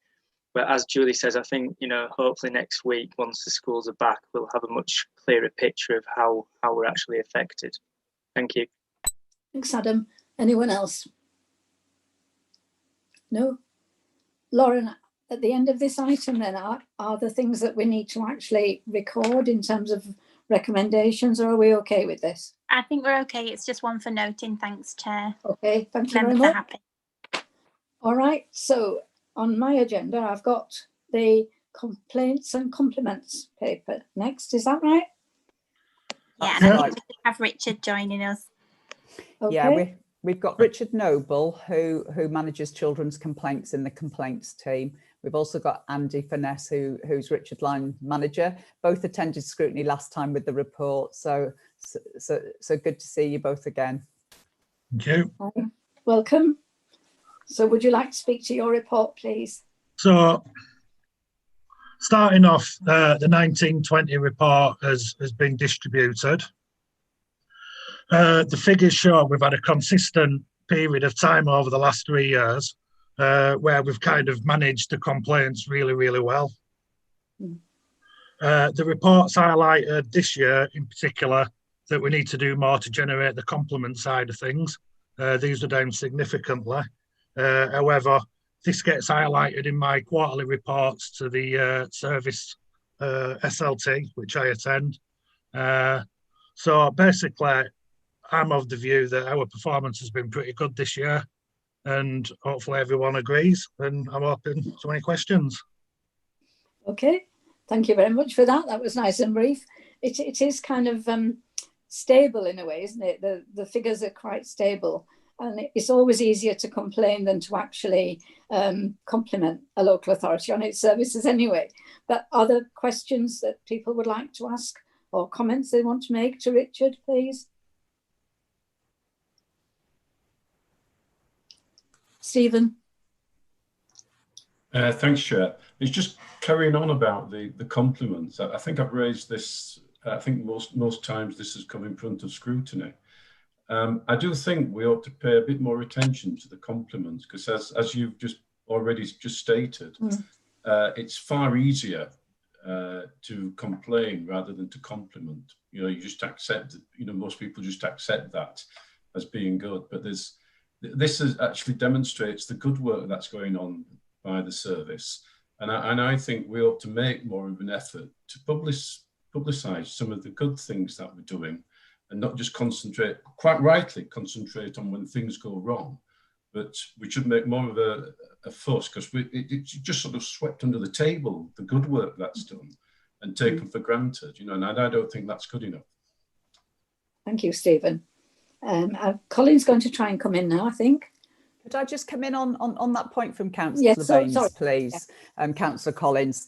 But as Julie says, I think, you know, hopefully next week, once the schools are back, we'll have a much clearer picture of how we're actually affected. Thank you. Thanks, Adam. Anyone else? No? Lauren, at the end of this item then, are there things that we need to actually record in terms of recommendations, or are we okay with this? I think we're okay. It's just one for noting. Thanks, Chair. Okay, thank you very much. All right, so on my agenda, I've got the complaints and compliments paper next. Is that right? Yeah, and I think we have Richard joining us. Okay. Yeah, We've got Richard Noble, who manages children's complaints in the complaints team. We've also got Andy Finesse, who's Richard line manager. Both attended scrutiny last time with the report. So good to see you both again. Thank you. Welcome. So would you like to speak to your report, please? So starting off, the 1920 report has been distributed. The figures show we've had a consistent period of time over the last 3 years where we've kind of managed the complaints really, really well. The report's highlighted this year in particular that we need to do more to generate the complement side of things. These are down significantly. However, this gets highlighted in my quarterly reports to the service SLT, which I attend. So basically, I'm of the view that our performance has been pretty good this year, and hopefully everyone agrees, and I'm open to any questions. Okay, thank you very much for that. That was nice and brief. It is kind of stable in a way, isn't it? The figures are quite stable, and it's always easier to complain than to actually compliment a local authority on its services anyway. But are there questions that people would like to ask or comments they want to make to Richard, please? Stephen. Thanks, Chair. It's just carrying on about the compliments. I think I've raised this, I think most times this has come in front of scrutiny. I do think we ought to pay a bit more attention to the compliments, because as you've just already stated, it's far easier to complain rather than to compliment. You know, you just accept, you know, most people just accept that as being good, but this actually demonstrates the good work that's going on by the service. And I think we ought to make more of an effort to publicise some of the good things that we're doing, and not just concentrate, quite rightly, concentrate on when things go wrong. But we should make more of a fuss, because it's just sort of swept under the table, the good work that's done, and taken for granted, you know, and I don't think that's good enough. Thank you, Stephen. Colin's going to try and come in now, I think. Could I just come in on that point from Councillor Baines, please, Councillor Collins?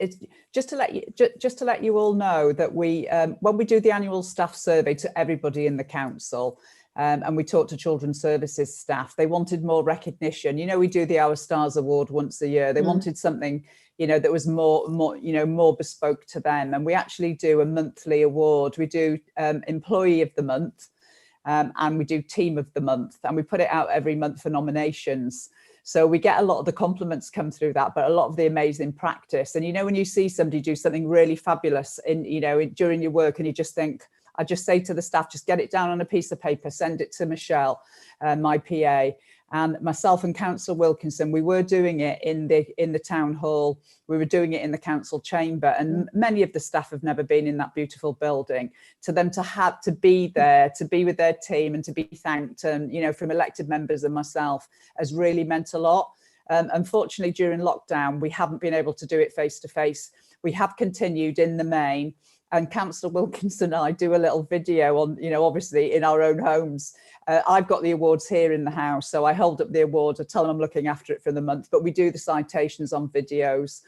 It's just to let you all know that we, when we do the annual staff survey to everybody in the council, and we talk to children's services staff, they wanted more recognition. You know, we do the Our Stars Award once a year. They wanted something, you know, that was more bespoke to them. And we actually do a monthly award. We do Employee of the Month. And we do Team of the Month, and we put it out every month for nominations. So we get a lot of the compliments come through that, but a lot of the amazing practice. And, you know, when you see somebody do something really fabulous during your work, and you just think, I just say to the staff, just get it down on a piece of paper, send it to Michelle, my PA, and myself and Councillor Wilkinson. We were doing it in the town hall. We were doing it in the council chamber, and many of the staff have never been in that beautiful building. To them to have to be there, to be with their team, and to be thanked, and you know, from elected members and myself, has really meant a lot. Unfortunately, during lockdown, we haven't been able to do it face to face. We have continued in the main. And Councillor Wilkinson and I do a little video on, you know, obviously in our own homes. I've got the awards here in the house, so I hold up the award. I tell them I'm looking after it for the month, but we do the citations on videos.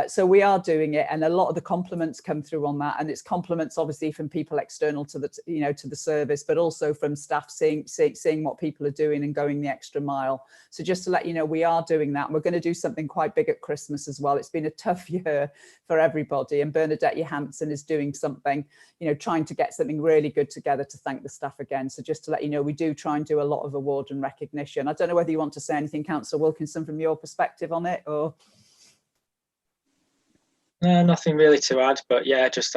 So we are doing it, and a lot of the compliments come through on that. And it's compliments, obviously, from people external to the, you know, to the service, but also from staff seeing what people are doing and going the extra mile. So just to let you know, we are doing that. And we're going to do something quite big at Christmas as well. It's been a tough year for everybody, and Bernadette Johansson is doing something, you know, trying to get something really good together to thank the staff again. So just to let you know, we do try and do a lot of award and recognition. I don't know whether you want to say anything, Councillor Wilkinson, from your perspective on it, or? No, nothing really to add, but yeah, just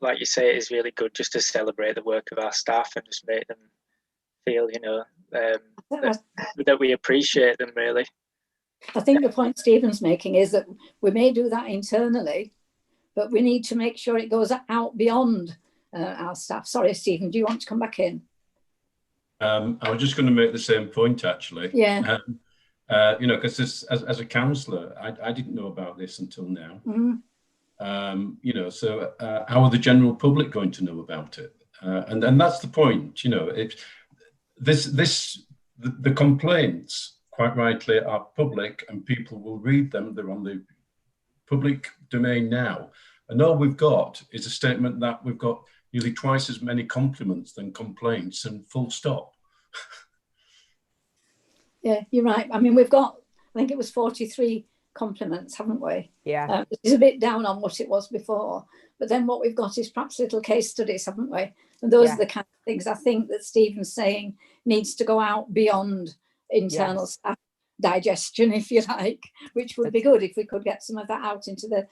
like you say, it is really good just to celebrate the work of our staff and just make them feel, you know, that we appreciate them, really. I think the point Stephen's making is that we may do that internally, but we need to make sure it goes out beyond our staff. Sorry, Stephen, do you want to come back in? I was just going to make the same point, actually. Yeah. You know, because as a councillor, I didn't know about this until now. You know, so how are the general public going to know about it? And that's the point. You know, the complaints, quite rightly, are public and people will read them. They're on the public domain now. And all we've got is a statement that we've got nearly twice as many compliments than complaints, and full stop. Yeah, you're right. I mean, we've got, I think it was 43 compliments, haven't we? Yeah. It's a bit down on what it was before. But then what we've got is perhaps little case studies, haven't we? And those are the kind of things I think that Stephen's saying needs to go out beyond internal staff digestion, if you like, which would be good if we could get some of that out into the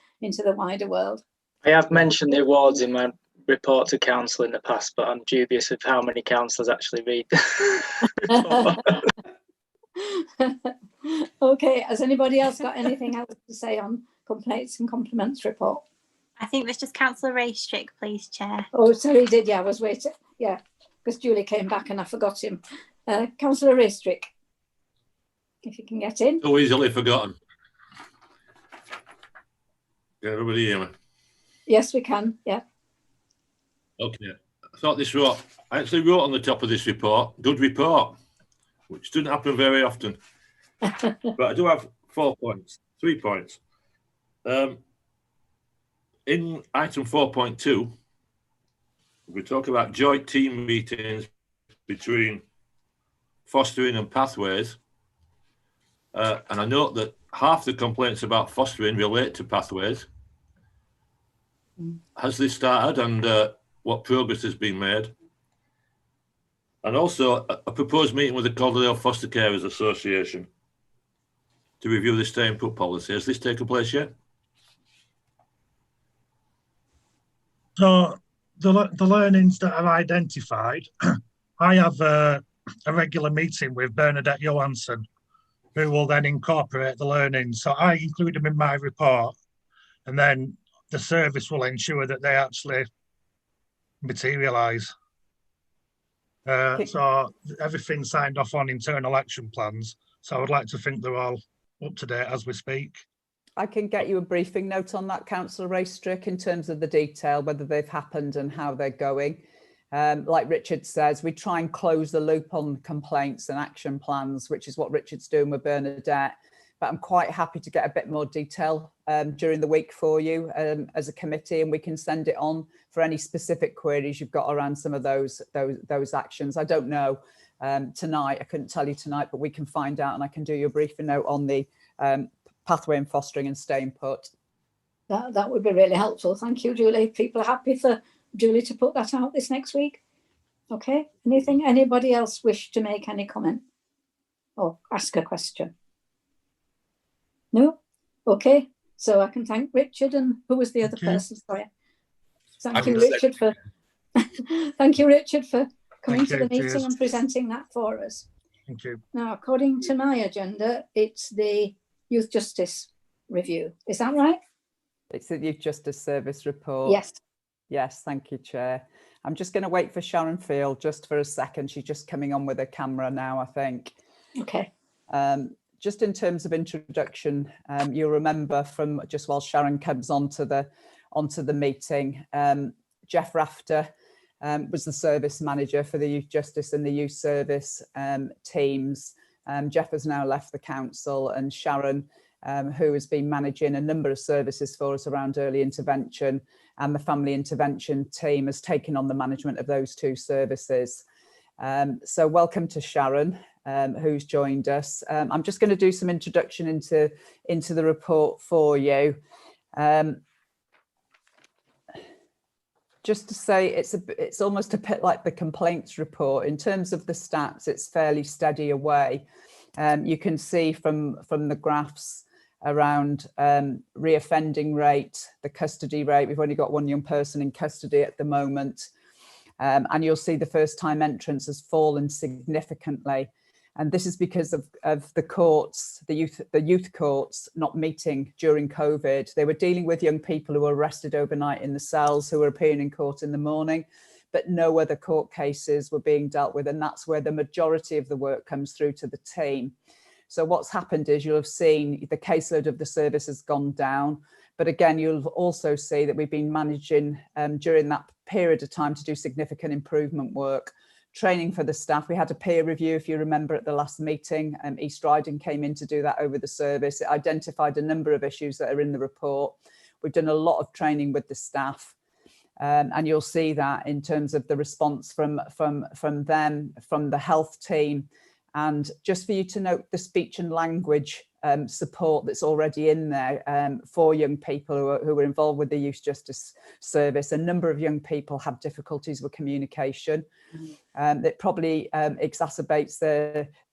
wider world. I have mentioned the awards in my report to council in the past, but I'm dubious of how many councillors actually read the report. Okay, has anybody else got anything else to say on complaints and compliments report? I think there's just Councillor Raystrick, please, Chair. Oh, sorry, he did. Yeah, I was waiting. Yeah, because Julie came back and I forgot him. Councillor Raystrick, if you can get in. So easily forgotten. Can everybody hear me? Yes, we can. Yeah. Okay. I thought I actually wrote on the top of this report, good report, which doesn't happen very often. But I do have 3 points. In item 4.2, we talk about joint team meetings between fostering and pathways. And I note that half the complaints about fostering relate to pathways. Has this started, and what progress has been made? And also a proposed meeting with the Calderdale Foster Carers Association to review the stay and put policy. Has this taken place yet? So the learnings that are identified, I have a regular meeting with Bernadette Johansson, who will then incorporate the learnings. So I include them in my report, and then the service will ensure that they actually materialise. So everything's signed off on internal action plans. So I would like to think they're all up to date as we speak. I can get you a briefing note on that, Councillor Raystrick, in terms of the detail, whether they've happened and how they're going. Like Richard says, we try and close the loop on complaints and action plans, which is what Richard's doing with Bernadette. But I'm quite happy to get a bit more detail during the week for you as a committee, and we can send it on for any specific queries you've got around some of those actions. I don't know tonight, I couldn't tell you tonight, but we can find out, and I can do you a briefing note on the pathway and fostering and staying put. That would be really helpful. Thank you, Julie. People are happy for Julie to put that out this next week. Okay, anybody else wish to make any comment or ask a question? No? Okay, so I can thank Richard, and who was the other person? Sorry. Thank you, Richard, for thank you, Richard, for coming to the meeting and presenting that for us. Thank you. Now, according to my agenda, it's the Youth Justice Review. Is that right? It's the Youth Justice Service report. Yes. Yes, thank you, Chair. I'm just going to wait for Sharon Field just for a second. She's just coming on with her camera now, I think. Okay. Just in terms of introduction, you'll remember from just while Sharon comes onto the meeting, Jeff Rafter was the service manager for the Youth Justice and the Youth Service teams. Jeff has now left the council, and Sharon, who has been managing a number of services for us around early intervention and the family intervention team, has taken on the management of those two services. So welcome to Sharon, who's joined us. I'm just going to do some introduction into the report for you. Just to say, it's almost a bit like the complaints report. In terms of the stats, it's fairly steady away. You can see from the graphs around reoffending rate, the custody rate. We've only got one young person in custody at the moment. And you'll see the first time entrance has fallen significantly. And this is because of the courts, the youth courts not meeting during COVID. They were dealing with young people who were arrested overnight in the cells, who were appearing in court in the morning, but no other court cases were being dealt with. And that's where the majority of the work comes through to the team. So what's happened is you'll have seen the caseload of the service has gone down. But again, you'll also see that we've been managing during that period of time to do significant improvement work, training for the staff. We had a peer review, if you remember, at the last meeting. East Riding came in to do that over the service. It identified a number of issues that are in the report. We've done a lot of training with the staff. And you'll see that in terms of the response from them, from the health team. And just for you to note the speech and language support that's already in there for young people who are involved with the Youth Justice Service. A number of young people have difficulties with communication. That probably exacerbates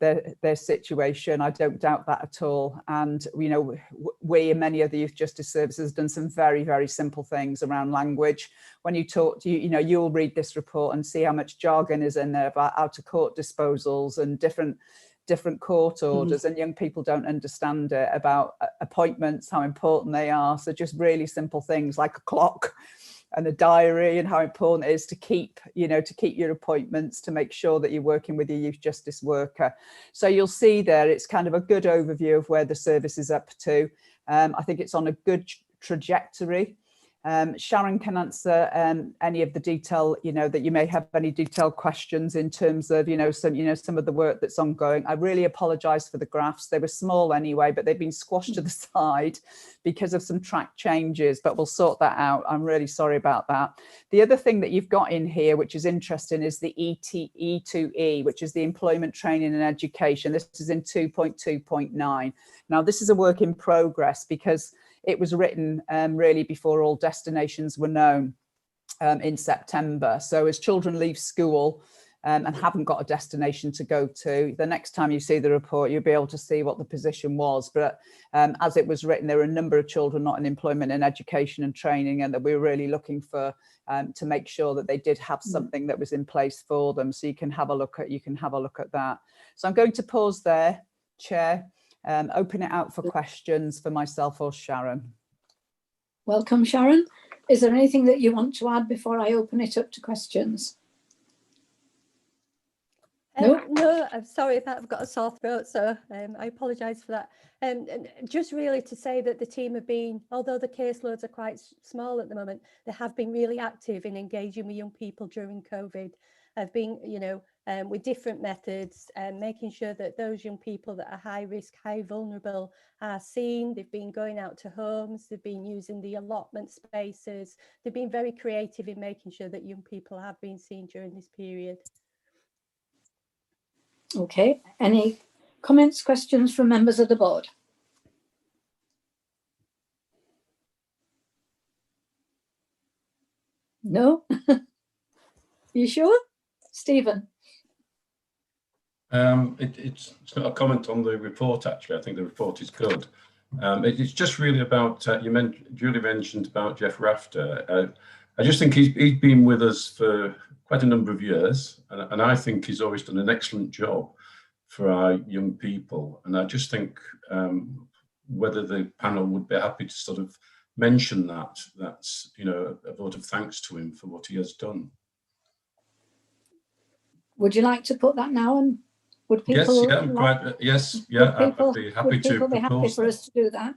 their situation. I don't doubt that at all. And you know, we and many of the Youth Justice Services have done some very, very simple things around language. When you talk to you'll read this report and see how much jargon is in there about out of court disposals and different court orders, and young people don't understand it, about appointments, how important they are. So just really simple things like a clock and a diary, and how important it is to keep your appointments, to make sure that you're working with your youth justice worker. So you'll see there, it's kind of a good overview of where the service is up to. I think it's on a good trajectory. Sharon can answer any of the detail, that you may have any detailed questions in terms of, some of the work that's ongoing. I really apologise for the graphs. They were small anyway, but they've been squashed to the side because of some track changes, but we'll sort that out. I'm really sorry about that. The other thing that you've got in here, which is interesting, is the E2E, which is the Employment Training and Education. This is in 2.2.9. Now, this is a work in progress because it was written really before all destinations were known in September. So as children leave school and haven't got a destination to go to, the next time you see the report, you'll be able to see what the position was. But as it was written, there were a number of children not in employment and education and training, and that we were really looking for to make sure that they did have something that was in place for them. So you can have a look at that. So I'm going to pause there, Chair. Open it out for questions for myself or Sharon. Welcome, Sharon. Is there anything that you want to add before I open it up to questions? No, I'm sorry if I've got a sore throat, so I apologise for that. And just really to say that the team have been, although the caseloads are quite small at the moment, they have been really active in engaging with young people during COVID. Have been, with different methods, and making sure that those young people that are high risk, high vulnerable are seen. They've been going out to homes, they've been using the allotment spaces, they've been very creative in making sure that young people have been seen during this period. Okay, any comments, questions from members of the board? No? You sure? Stephen? It's not a comment on the report, actually. I think the report is good. It's just really about, Julie mentioned about Jeff Rafter. I just think he's been with us for quite a number of years, and I think he's always done an excellent job for our young people. And I just think whether the panel would be happy to sort of mention that's a vote of thanks to him for what he has done. Would you like to put that now? And would people? I'd be happy to propose for us to do that.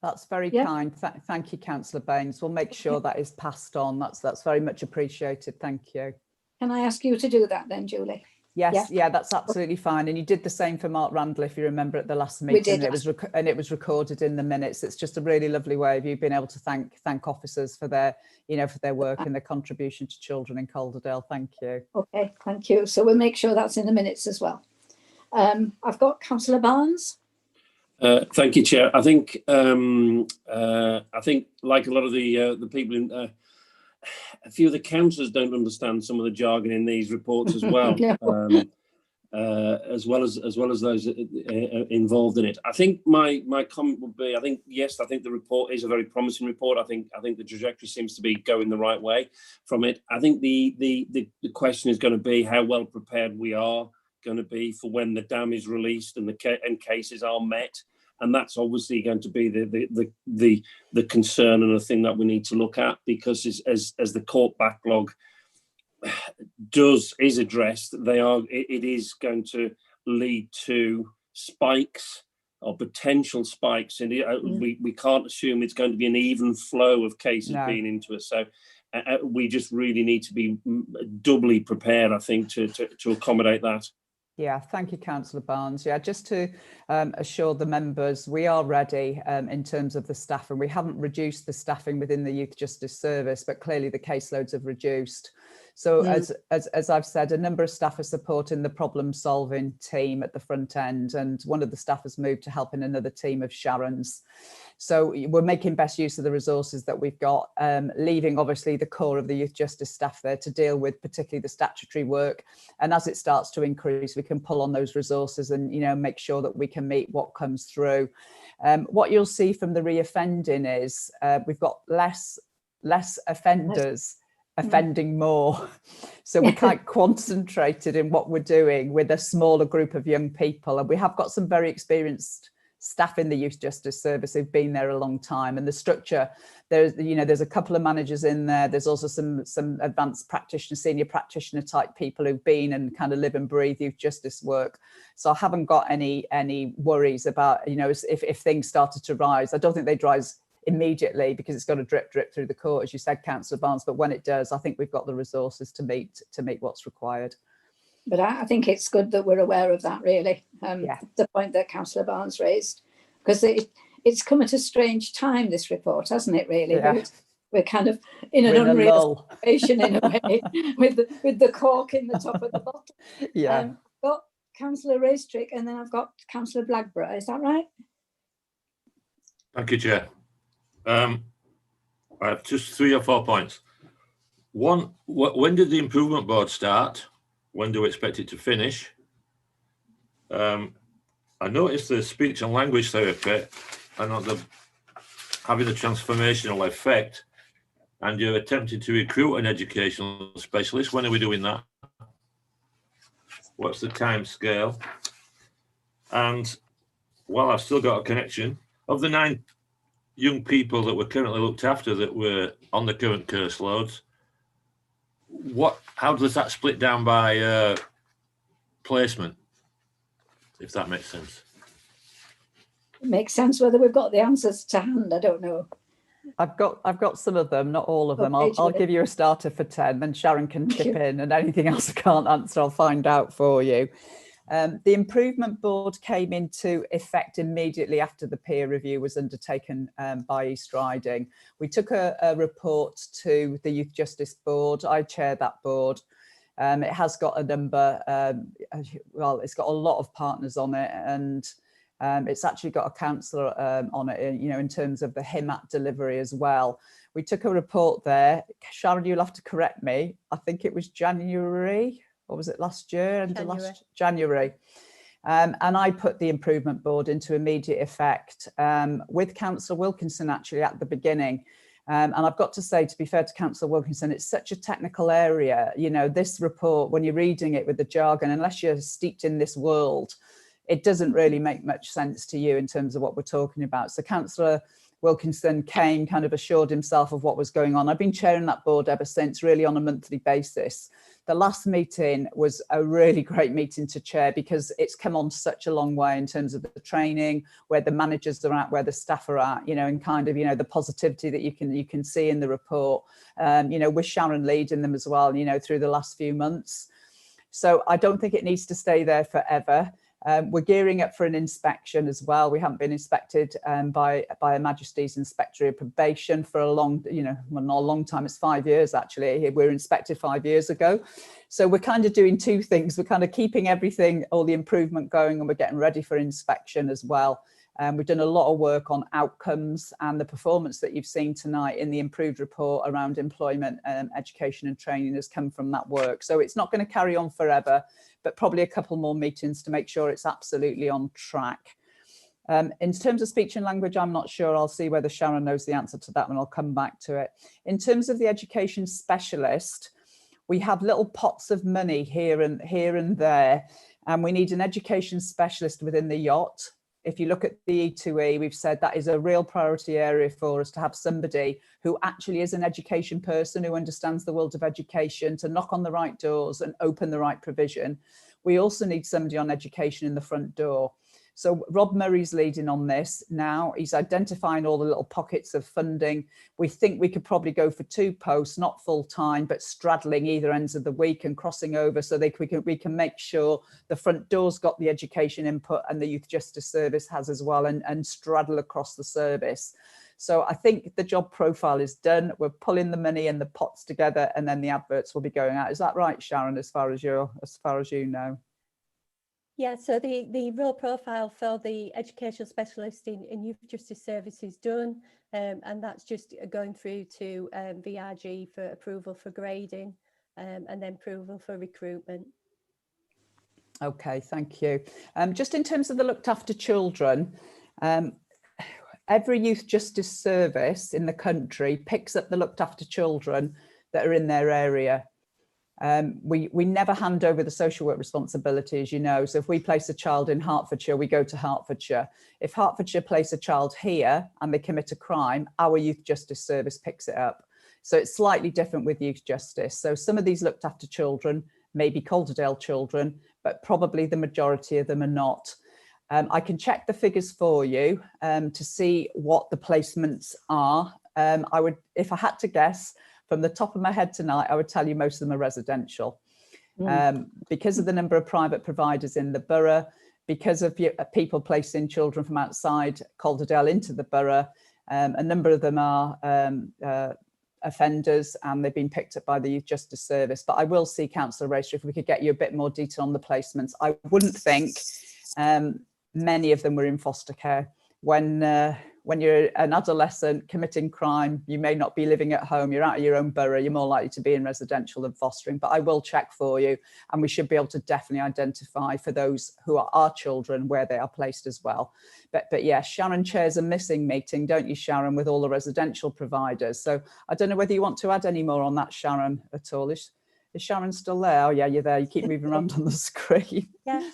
That's very kind. Thank you, Councillor Baines. We'll make sure that is passed on. That's very much appreciated. Thank you. Can I ask you to do that then, Julie? Yes, yeah, that's absolutely fine. And you did the same for Mark Randall, if you remember, at the last meeting. We did. And it was recorded in the minutes. It's just a really lovely way of you being able to thank officers for their, for their work and their contribution to children in Calderdale. Thank you. Okay, thank you. So we'll make sure that's in the minutes as well. I've got Councillor Barnes. Thank you, Chair. I think like a lot of the people in. A few of the councillors don't understand some of the jargon in these reports as well, as well as those involved in it. I think my comment would be, I think the report is a very promising report. I think the trajectory seems to be going the right way from it. I think the question is going to be how well prepared we are going to be for when the dam is released and and cases are met. And that's obviously going to be the concern and the thing that we need to look at, because as the court backlog is addressed, it is going to lead to spikes or potential spikes, and we can't assume it's going to be an even flow of cases being into us. So we just really need to be doubly prepared, I think, to accommodate that. Yeah, thank you, Councillor Barnes. Yeah, just to assure the members, we are ready in terms of the staff, and we haven't reduced the staffing within the Youth Justice Service, but clearly the caseloads have reduced. So as I've said, a number of staff are supporting the problem solving team at the front end, and one of the staff has moved to help in another team of Sharon's. So we're making best use of the resources that we've got, leaving obviously the core of the youth justice staff there to deal with particularly the statutory work. And as it starts to increase, we can pull on those resources and, you know, make sure that we can meet what comes through. What you'll see from the reoffending is we've got less offenders offending more. So we're quite concentrated in what we're doing with a smaller group of young people. And we have got some very experienced staff in the Youth Justice Service who've been there a long time, and the structure, there's a couple of managers in there. There's also some advanced practitioner, senior practitioner type people who've been and kind of live and breathe youth justice work. So I haven't got any worries about, you know, if things started to rise. I don't think they'd rise immediately because it's got to drip through the court, as you said, Councillor Barnes, but when it does, I think we've got the resources to meet what's required. But I think it's good that we're aware of that, really, the point that Councillor Barnes raised, because it's come at a strange time, this report, hasn't it, really? Yeah. We're kind of in an unreal situation in a way, with the cork in the top of the bottle. Yeah. I've got Councillor Raystrick and then I've got Councillor Blackburn, is that right? Thank you, Chair. I have just 3 or 4 points. One, when did the improvement board start? When do we expect it to finish? I noticed the speech and language therapy and having a transformational effect, and you're attempting to recruit an educational specialist. When are we doing that? What's the time scale? And while I've still got a connection, of the 9 young people that were currently looked after that were on the current caseloads, how does that split down by placement, if that makes sense? It makes sense. Whether we've got the answers to hand, I don't know. I've got some of them, not all of them. I'll give you a starter for 10, then Sharon can chip in, and anything else I can't answer, I'll find out for you. The improvement board came into effect immediately after the peer review was undertaken by East Riding. We took a report to the Youth Justice Board. I chair that board. It has got a number, it's got a lot of partners on it, and it's actually got a councillor on it, you know, in terms of the HIMAT delivery as well. We took a report there. Sharon, you'll have to correct me. I think it was January. Or was it last year? January. And I put the improvement board into immediate effect with Councillor Wilkinson actually at the beginning. And I've got to say, to be fair to Councillor Wilkinson, it's such a technical area. You know, this report, when you're reading it with the jargon, unless you're steeped in this world, it doesn't really make much sense to you in terms of what we're talking about. So Councillor Wilkinson came, kind of assured himself of what was going on. I've been chairing that board ever since, really on a monthly basis. The last meeting was a really great meeting to chair because it's come on such a long way in terms of the training, where the managers are at, where the staff are at, you know, and kind of, you know, the positivity that you can see in the report, you know, with Sharon leading them as well, you know, through the last few months. So I don't think it needs to stay there forever. We're gearing up for an inspection as well. We haven't been inspected by Her Majesty's Inspectorate of Probation for a long, you know, well, not a long time, it's 5 years actually. We were inspected 5 years ago. So we're kind of doing 2 things. We're kind of keeping everything, all the improvement going, and we're getting ready for inspection as well. We've done a lot of work on outcomes, and the performance that you've seen tonight in the improved report around employment, education and training has come from that work. So it's not going to carry on forever, but probably a couple more meetings to make sure it's absolutely on track. In terms of speech and language, I'm not sure. I'll see whether Sharon knows the answer to that, and I'll come back to it. In terms of the education specialist, we have little pots of money here and there, and we need an education specialist within the yacht. If you look at the E2E, we've said that is a real priority area for us to have somebody who actually is an education person, who understands the world of education, to knock on the right doors and open the right provision. We also need somebody on education in the front door. So Rob Murray's leading on this now. He's identifying all the little pockets of funding. We think we could probably go for 2 posts, not full time, but straddling either ends of the week and crossing over, so we can make sure the front door's got the education input and the Youth Justice Service has as well, and straddle across the service. So I think the job profile is done. We're pulling the money and the pots together, and then the adverts will be going out. Is that right, Sharon, as far as you know? Yeah, so the role profile for the educational specialist in Youth Justice Service is done, and that's just going through to VRG for approval for grading, and then approval for recruitment. Okay, thank you. Just in terms of the looked after children, every youth justice service in the country picks up the looked after children that are in their area. We never hand over the social work responsibility, as you know. So if we place a child in Hertfordshire, we go to Hertfordshire. If Hertfordshire place a child here and they commit a crime, our Youth Justice Service picks it up. So it's slightly different with youth justice. So some of these looked after children may be Calderdale children, but probably the majority of them are not. I can check the figures for you to see what the placements are. I would, if I had to guess, from the top of my head tonight, I would tell you most of them are residential. Because of the number of private providers in the borough, because of people placing children from outside Calderdale into the borough, a number of them are offenders, and they've been picked up by the Youth Justice Service. But I will see Councillor Racer if we could get you a bit more detail on the placements. I wouldn't think many of them were in foster care. When you're an adolescent committing crime, you may not be living at home, you're out of your own borough, you're more likely to be in residential than fostering, but I will check for you, and we should be able to definitely identify for those who are our children where they are placed as well. But yeah, Sharon chairs a missing meeting, don't you, Sharon, with all the residential providers? So I don't know whether you want to add any more on that, Sharon, at all. Is Sharon still there? Oh yeah, you're there, you keep moving around on the screen. Yeah,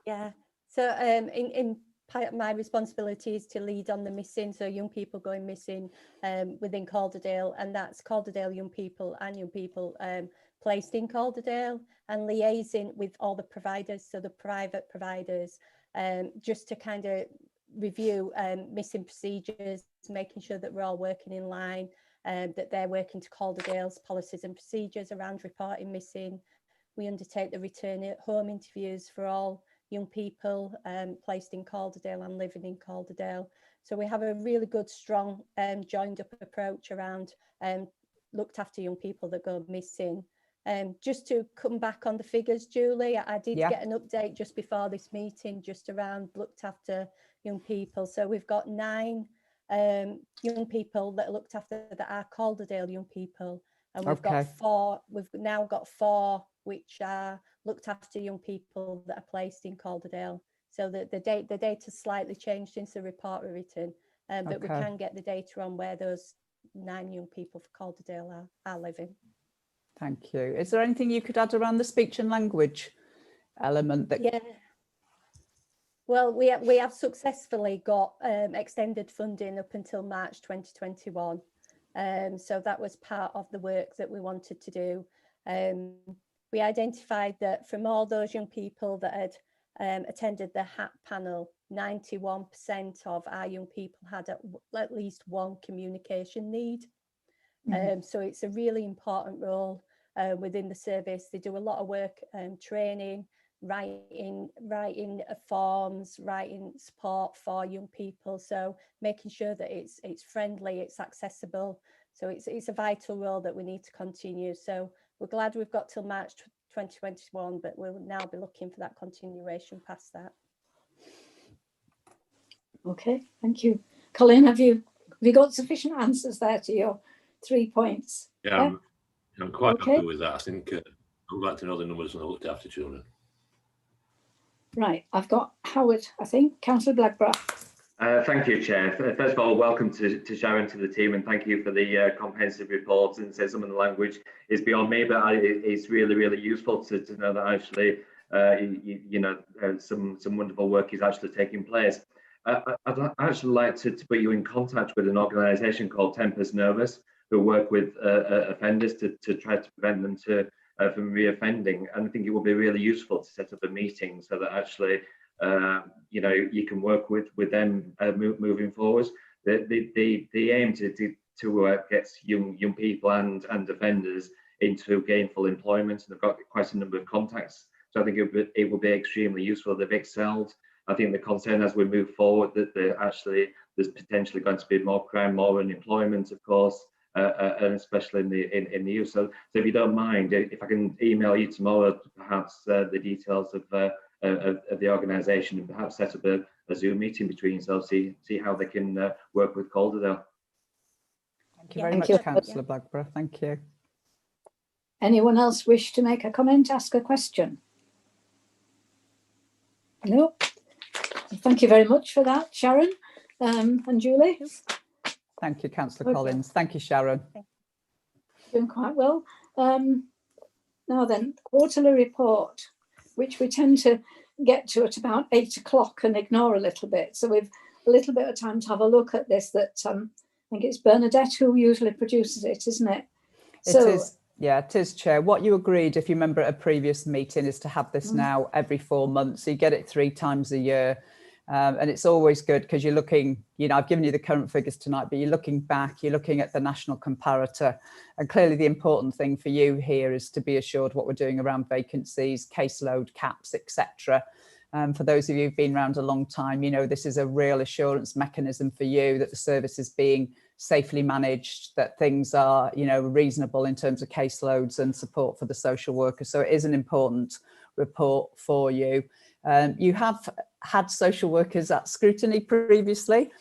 yeah. So in part of my responsibility is to lead on the missing, so young people going missing within Calderdale, and that's Calderdale young people and young people placed in Calderdale, and liaising with all the providers, so the private providers, just to kind of review missing procedures, making sure that we're all working in line, that they're working to Calderdale's policies and procedures around reporting missing. We undertake the return at home interviews for all young people placed in Calderdale and living in Calderdale. So we have a really good, strong, joined up approach around looked after young people that go missing. Just to come back on the figures, Julie, I did get an update just before this meeting, just around looked after young people. So we've got 9 young people that are looked after that are Calderdale young people, and we've got 4. We've now got 4 which are looked after young people that are placed in Calderdale. So the data slightly changed since the report were written, but we can get the data on where those 9 young people for Calderdale are living. Thank you. Is there anything you could add around the speech and language element? That Well, we have successfully got extended funding up until March 2021. So that was part of the work that we wanted to do. We identified that from all those young people that had attended the HAP panel, 91% of our young people had at least one communication need. So it's a really important role within the service. They do a lot of work, training, writing forms, writing support for young people. So making sure that it's friendly, it's accessible. So it's a vital role that we need to continue. So we're glad we've got till March 2021, but we'll now be looking for that continuation past that. Okay, thank you. Colin, have you got sufficient answers there to your 3 points? Yeah, I'm quite happy with that. I think I'd like to know the numbers on the looked after children. Right, I've got Howard, I think. Councillor Blackburn. Thank you, Chair. First of all, welcome to Sharon, to the team, and thank you for the comprehensive report. And say some of the language is beyond me, but it's really, really useful to know that actually, some wonderful work is actually taking place. I'd actually like to put you in contact with an organisation called Tempest Nervous, who work with offenders to try to prevent them from reoffending. And I think it would be really useful to set up a meeting so that actually you know, you can work with them moving forward. The aim to get young people and offenders into gainful employment, and they've got quite a number of contacts. So I think it will be extremely useful. They've excelled. I think the concern as we move forward that there's potentially going to be more crime, more unemployment, of course, and especially in the youth. So if you don't mind, if I can email you tomorrow, perhaps the details of the organisation, and perhaps set up a Zoom meeting between yourselves, see how they can work with Calderdale. Thank you very much, Councillor Blackburn. Thank you. Anyone else wish to make a comment, ask a question? No. Thank you very much for that, Sharon and Julie. Thank you, Councillor Collins. Thank you, Sharon. Doing quite well. Now then, quarterly report, which we tend to get to at about 8 o'clock and ignore a little bit. So we've a little bit of time to have a look at this. That I think it's Bernadette who usually produces it, isn't it? It is. Yeah, it is, Chair. What you agreed, if you remember at a previous meeting, is to have this now every 4 months. So you get it 3 times a year. And it's always good because you're looking, you know, I've given you the current figures tonight, but you're looking back, you're looking at the national comparator. And clearly the important thing for you here is to be assured what we're doing around vacancies, caseload caps, etc. For those of you who've been around a long time, you know, this is a real assurance mechanism for you that the service is being safely managed, that things are, you know, reasonable in terms of caseloads and support for the social workers. So it is an important report for you. You have had social workers at Scrutiny previously,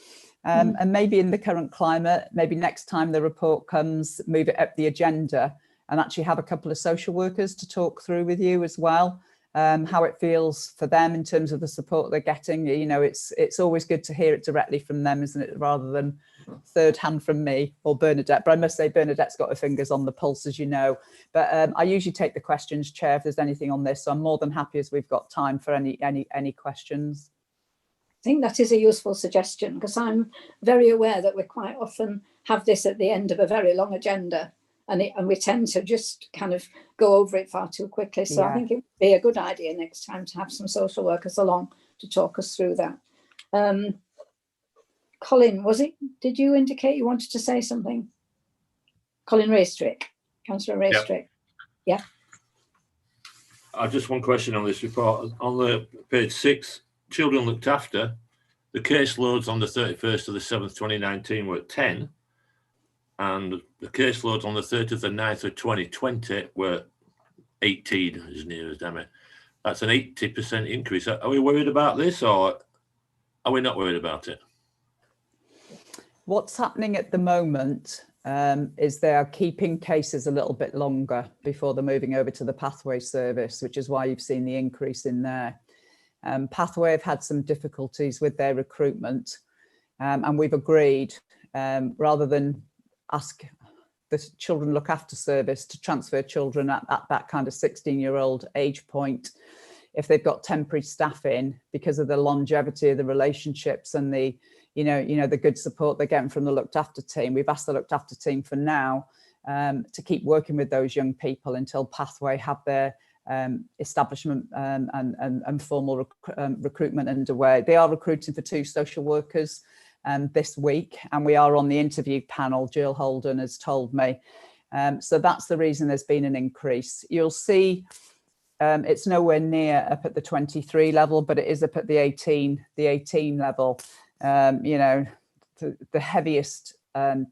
and maybe in the current climate, maybe next time the report comes, move it up the agenda and actually have a couple of social workers to talk through with you as well, how it feels for them in terms of the support they're getting. You know, it's always good to hear it directly from them, isn't it, rather than third hand from me or Bernadette. But I must say Bernadette's got her fingers on the pulse, as you know. But I usually take the questions, Chair, if there's anything on this. So I'm more than happy as we've got time for any questions. I think that is a useful suggestion, because I'm very aware that we quite often have this at the end of a very long agenda, and we tend to just kind of go over it far too quickly. So I think it would be a good idea next time to have some social workers along to talk us through that. Colin, did you indicate you wanted to say something? Colin Raystrick, Councillor Raystrick. Yeah. Just one question on this report. On the page 6, children looked after, the caseloads on the 31st of the 7th, 2019 were 10, and the caseloads on the 30th of the 9th of 2020 were 18, as near as damn it. That's an 80% increase. Are we worried about this, or are we not worried about it? What's happening at the moment is they are keeping cases a little bit longer before they're moving over to the Pathway service, which is why you've seen the increase in there. Pathway have had some difficulties with their recruitment, and we've agreed, rather than ask the children look after service to transfer children at that kind of 16-year-old age point, if they've got temporary staff in, because of the longevity of the relationships and the you know the good support they're getting from the looked after team, we've asked the looked after team for now to keep working with those young people until Pathway have their establishment and formal recruitment underway. They are recruiting for 2 social workers this week, and we are on the interview panel, Jill Holden has told me. So that's the reason there's been an increase. You'll see it's nowhere near up at the 23 level, but it is up at the 18 level. You know, the heaviest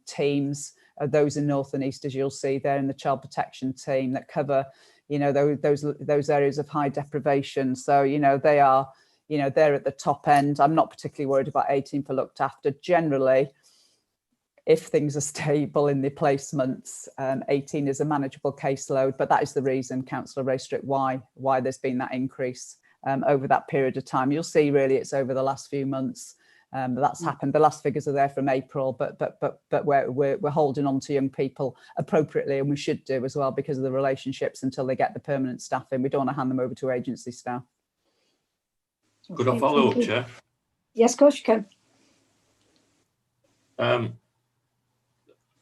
teams are those in North and East, as you'll see there in the child protection team that cover, you know, those areas of high deprivation. So, you know, they are, you know, they're at the top end. I'm not particularly worried about 18 for looked after. Generally, if things are stable in the placements, 18 is a manageable caseload, but that is the reason, Councillor Raystrick, why there's been that increase over that period of time. You'll see really it's over the last few months that's happened. The last figures are there from April, but we're holding on to young people appropriately, and we should do as well because of the relationships until they get the permanent staff in. We don't want to hand them over to agency staff. Could I follow up, Chair? Yes, of course you can.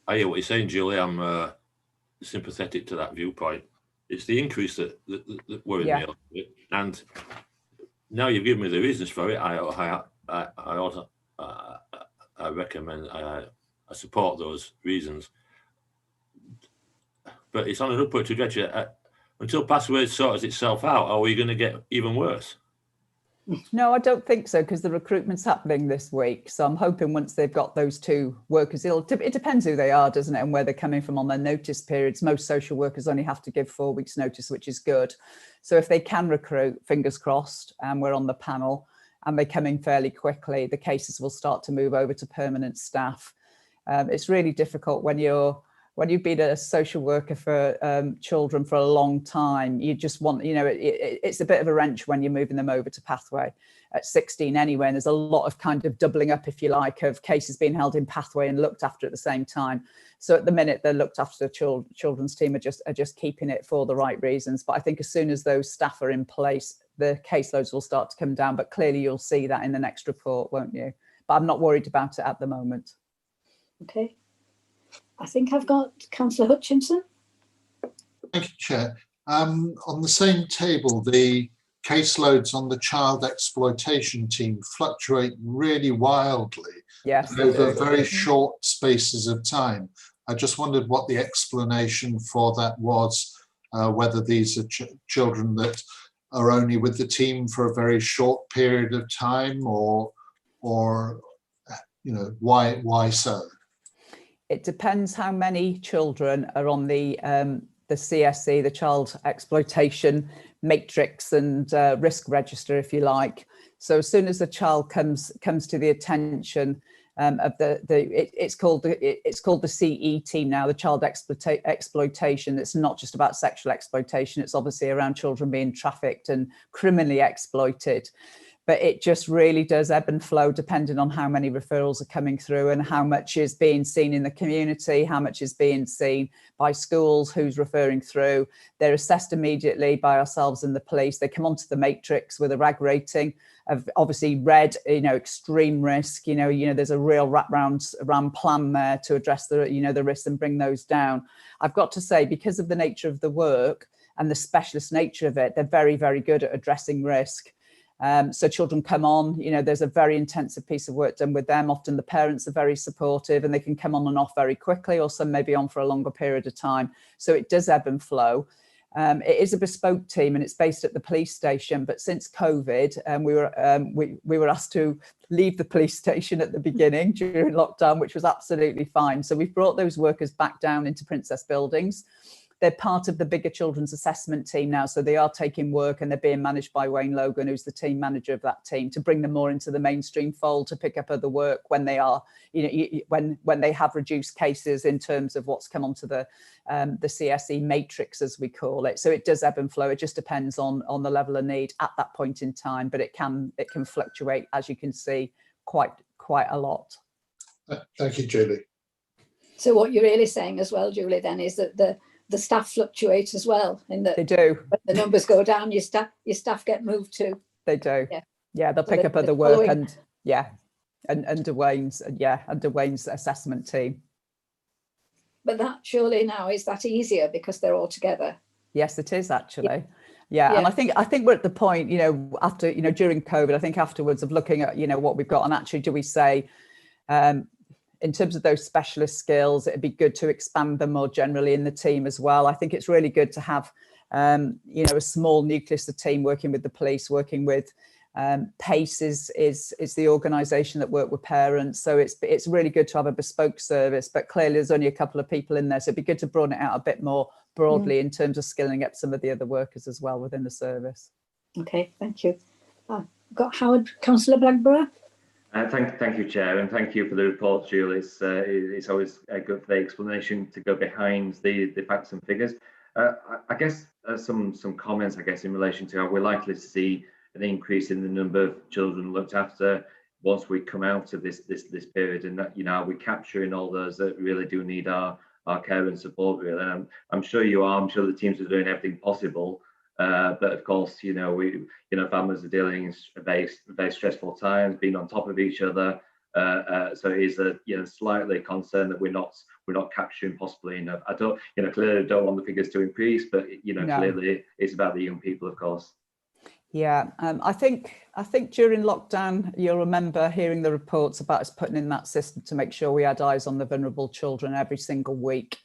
I hear what you're saying, Julie. I'm sympathetic to that viewpoint. It's the increase that worried me a little bit. And now you've given me the reasons for it. I also I recommend I support those reasons, but it's on an upward trajectory. Until password sorts itself out, are we going to get even worse? No, I don't think so, because the recruitment's happening this week. So I'm hoping once they've got those 2 workers, it depends who they are, doesn't it, and where they're coming from on their notice periods. Most social workers only have to give 4 weeks notice, which is good. So if they can recruit, fingers crossed, and we're on the panel and they come in fairly quickly, the cases will start to move over to permanent staff. It's really difficult when you've been a social worker for children for a long time. You just want, it's a bit of a wrench when you're moving them over to Pathway at 16 anyway. And there's a lot of kind of doubling up, if you like, of cases being held in Pathway and looked after at the same time. So at the minute, they're looked after, the children's team are just keeping it for the right reasons. But I think as soon as those staff are in place, the caseloads will start to come down. But clearly you'll see that in the next report, won't you? But I'm not worried about it at the moment. Okay. I think I've got Councillor Hutchinson. Thank you, Chair. On the same table, the caseloads on the child exploitation team fluctuate really wildly over very short spaces of time. I just wondered what the explanation for that was, whether these are children that are only with the team for a very short period of time, or why so? It depends how many children are on the CSE, the Child Exploitation Matrix and Risk Register, if you like. So as soon as the child comes to the attention of it's called the CE team now, the Child Exploitation. It's not just about sexual exploitation. It's obviously around children being trafficked and criminally exploited. But it just really does ebb and flow depending on how many referrals are coming through and how much is being seen in the community, how much is being seen by schools, who's referring through. They're assessed immediately by ourselves and the police. They come onto the matrix with a RAG rating of obviously red, extreme risk. There's a real wraparound plan there to address the risks and bring those down. I've got to say, because of the nature of the work and the specialist nature of it, they're very, very good at addressing risk. So children come on, there's a very intensive piece of work done with them. Often the parents are very supportive and they can come on and off very quickly, or some may be on for a longer period of time. So it does ebb and flow. It is a bespoke team and it's based at the police station. But since COVID, we were asked to leave the police station at the beginning during lockdown, which was absolutely fine. So we've brought those workers back down into Princess Buildings. They're part of the bigger children's assessment team now, so they are taking work and they're being managed by Wayne Logan, who's the team manager of that team, to bring them more into the mainstream fold, to pick up other work when they are, when they have reduced cases in terms of what's come onto the CSE matrix, as we call it. So it does ebb and flow. It just depends on the level of need at that point in time, but it can fluctuate, as you can see, quite a lot. Thank you, Julie. So what you're really saying as well, Julie, then, is that the staff fluctuate as well, in that they do. When the numbers go down, your staff get moved too. They do. Yeah, they'll pick up other work under Wayne's assessment team. But that surely now, is that easier because they're all together? Yes, it is actually. Yeah. And I think we're at the point, after during COVID, I think afterwards, of looking at what we've got, and actually, do we say, in terms of those specialist skills, it'd be good to expand them more generally in the team as well. I think it's really good to have, a small nucleus of team working with the police, working with PACE is the organisation that work with parents. So it's really good to have a bespoke service, but clearly there's only a couple of people in there. So it'd be good to broaden it out a bit more broadly in terms of skilling up some of the other workers as well within the service. Okay, thank you. Got Howard, Councillor Blackborough. Thank you, Chair, and thank you for the report, Julie. It's always good for the explanation to go behind the facts and figures. I guess some comments, I guess, in relation to how we're likely to see an increase in the number of children looked after once we come out of this period, and that we're capturing all those that really do need our care and support. Really, and I'm sure you are. I'm sure the teams are doing everything possible. But of course, families are dealing in very stressful times, being on top of each other. So it is a slightly concerned that we're not capturing possibly enough. I clearly don't want the figures to increase, but clearly it's about the young people, of course. Yeah, I think during lockdown, you'll remember hearing the reports about us putting in that system to make sure we had eyes on the vulnerable children every single week.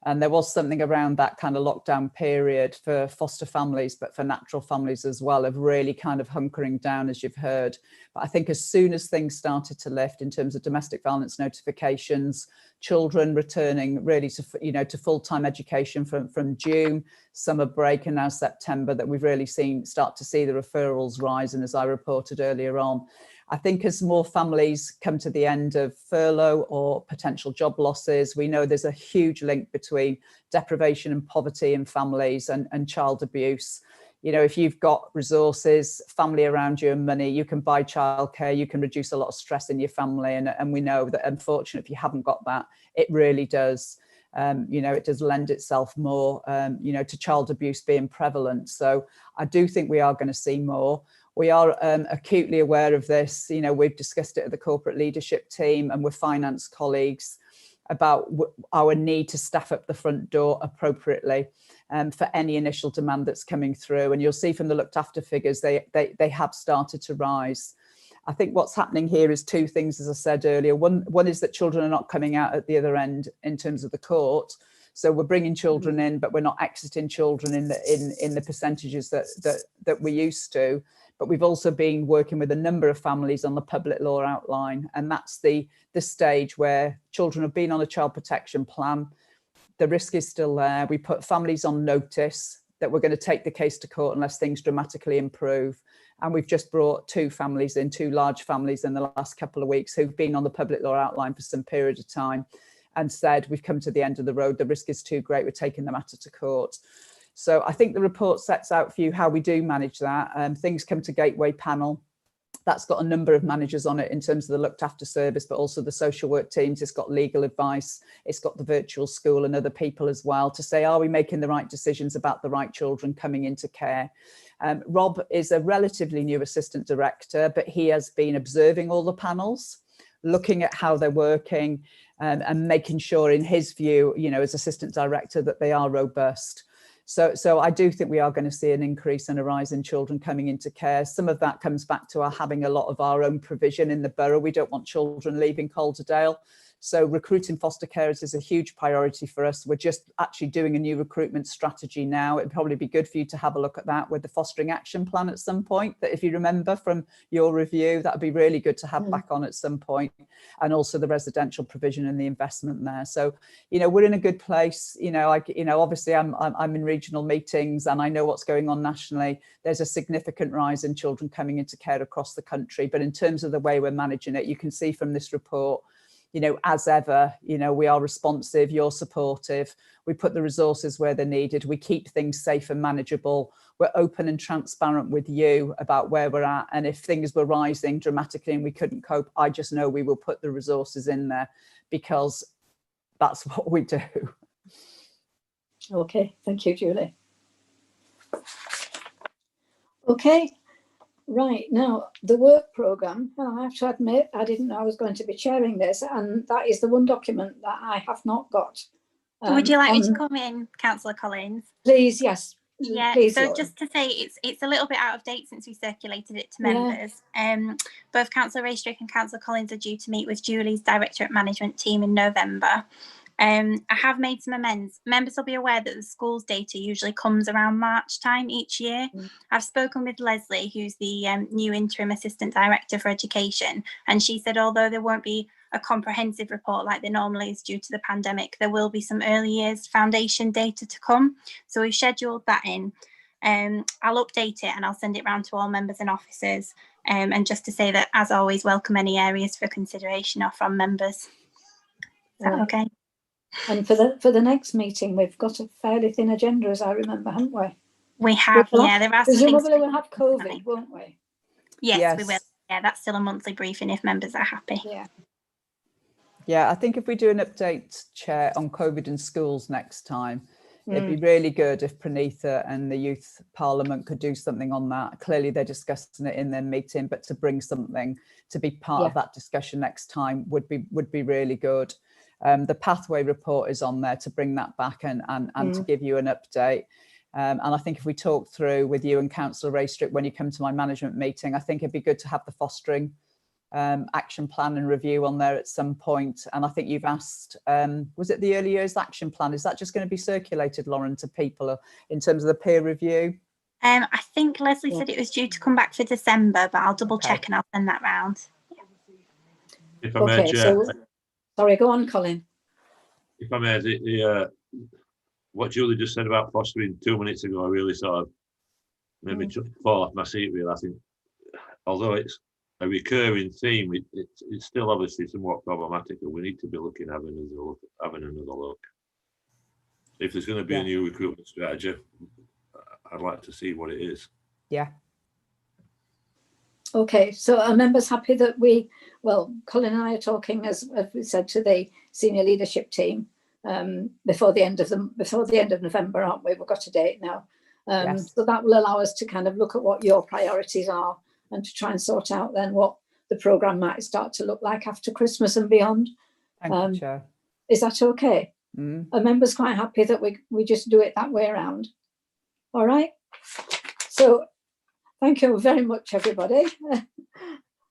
And there was something around that kind of lockdown period for foster families, but for natural families as well, of really kind of hunkering down, as you've heard. But I think as soon as things started to lift in terms of domestic violence notifications, children returning really to, to full-time education from June, summer break, and now September, that we've really start to see the referrals rise. And as I reported earlier on, I think as more families come to the end of furlough or potential job losses, we know there's a huge link between deprivation and poverty in families and child abuse. If you've got resources, family around you and money, you can buy childcare, you can reduce a lot of stress in your family. And we know that unfortunately, if you haven't got that, it really does, it does lend itself more, to child abuse being prevalent. So I do think we are going to see more. We are acutely aware of this. We've discussed it at the corporate leadership team and with finance colleagues about our need to staff up the front door appropriately for any initial demand that's coming through. And you'll see from the looked after figures, they have started to rise. I think what's happening here is two things, as I said earlier. One is that children are not coming out at the other end in terms of the court. So we're bringing children in, but we're not exiting children in the percentages that we used to. But we've also been working with a number of families on the public law outline. And that's the stage where children have been on a child protection plan. The risk is still there. We put families on notice that we're going to take the case to court unless things dramatically improve. And we've just brought two large families in the last couple of weeks who've been on the public law outline for some period of time and said, we've come to the end of the road. The risk is too great. We're taking the matter to court. So I think the report sets out for you how we do manage that. Things come to Gateway panel. That's got a number of managers on it in terms of the looked after service, but also the social work teams. It's got legal advice. It's got the virtual school and other people as well to say, are we making the right decisions about the right children coming into care? Rob is a relatively new assistant director, but he has been observing all the panels, looking at how they're working and making sure in his view, as assistant director, that they are robust. So I do think we are going to see an increase and a rise in children coming into care. Some of that comes back to our having a lot of our own provision in the borough. We don't want children leaving Calderdale. So recruiting foster carers is a huge priority for us. We're just actually doing a new recruitment strategy now. It'd probably be good for you to have a look at that with the fostering action plan at some point. That if you remember from your review, that would be really good to have back on at some point. And also the residential provision and the investment there. So, we're in a good place. Obviously I'm in regional meetings and I know what's going on nationally. There's a significant rise in children coming into care across the country. But in terms of the way we're managing it, you can see from this report, as ever, we are responsive, you're supportive, we put the resources where they're needed, we keep things safe and manageable, we're open and transparent with you about where we're at, and if things were rising dramatically and we couldn't cope, I just know we will put the resources in there because that's what we do. Okay, thank you, Julie. Okay. Right, now the work programme, I have to admit, I didn't know I was going to be chairing this, and that is the one document that I have not got. Would you like me to come in, Councillor Collins? Please, yes. Yeah, please, so Laura. just to say it's a little bit out of date since we circulated it to members. Both Councillor Raystrick and Councillor Collins are due to meet with Julie's Directorate Management team in November. I have made some amends. Members will be aware that the schools data usually comes around March time each year. I've spoken with Leslie, who's the new interim assistant director for education, and she said although there won't be a comprehensive report like there normally is due to the pandemic, there will be some early years foundation data to come. So we've scheduled that in. I'll update it and I'll send it round to all members and officers. And just to say that, as always, welcome any areas for consideration or from members. Is that okay? And for the next meeting, we've got a fairly thin agenda, as I remember, haven't we? We have, yeah. There are some things. Presumably we'll have COVID, won't we? Yes, we will. Yeah, that's still a monthly briefing if members are happy. Yeah, I think if we do an update, Chair, on COVID in schools next time, it'd be really good if Pranitha and the Youth Parliament could do something on that. Clearly they're discussing it in their meeting, but to bring something to be part of that discussion next time would be really good. The pathway report is on there to bring that back and to give you an update. And I think if we talk through with you and Councillor Raystrick when you come to my management meeting, I think it'd be good to have the fostering action plan and review on there at some point. And I think you've asked, was it the early years action plan? Is that just going to be circulated, Lauren, to people in terms of the peer review? I think Leslie said it was due to come back for December, but I'll double check and I'll send that round. If I may, so, sorry, go on, Colin. If I may, what Julie just said about fostering 2 minutes ago, I really sort of made me fall off my seat, really. I think, although it's a recurring theme, it's still obviously somewhat problematic, and we need to be looking at having another look. If there's going to be a new recruitment strategy, I'd like to see what it is. Yeah. Okay, so are members happy that Colin and I are talking, as we said, to the senior leadership team before the end of November, aren't we? We've got a date now. Yes. So that will allow us to kind of look at what your priorities are and to try and sort out then what the programme might start to look like after Christmas and beyond. Thank you, Chair. Is that okay? Are members quite happy that we just do it that way around? All right. So thank you very much, everybody.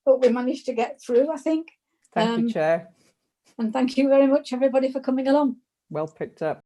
Hope we managed to get through, I think. Thank you, Chair. And thank you very much, everybody, for coming along. Well picked up.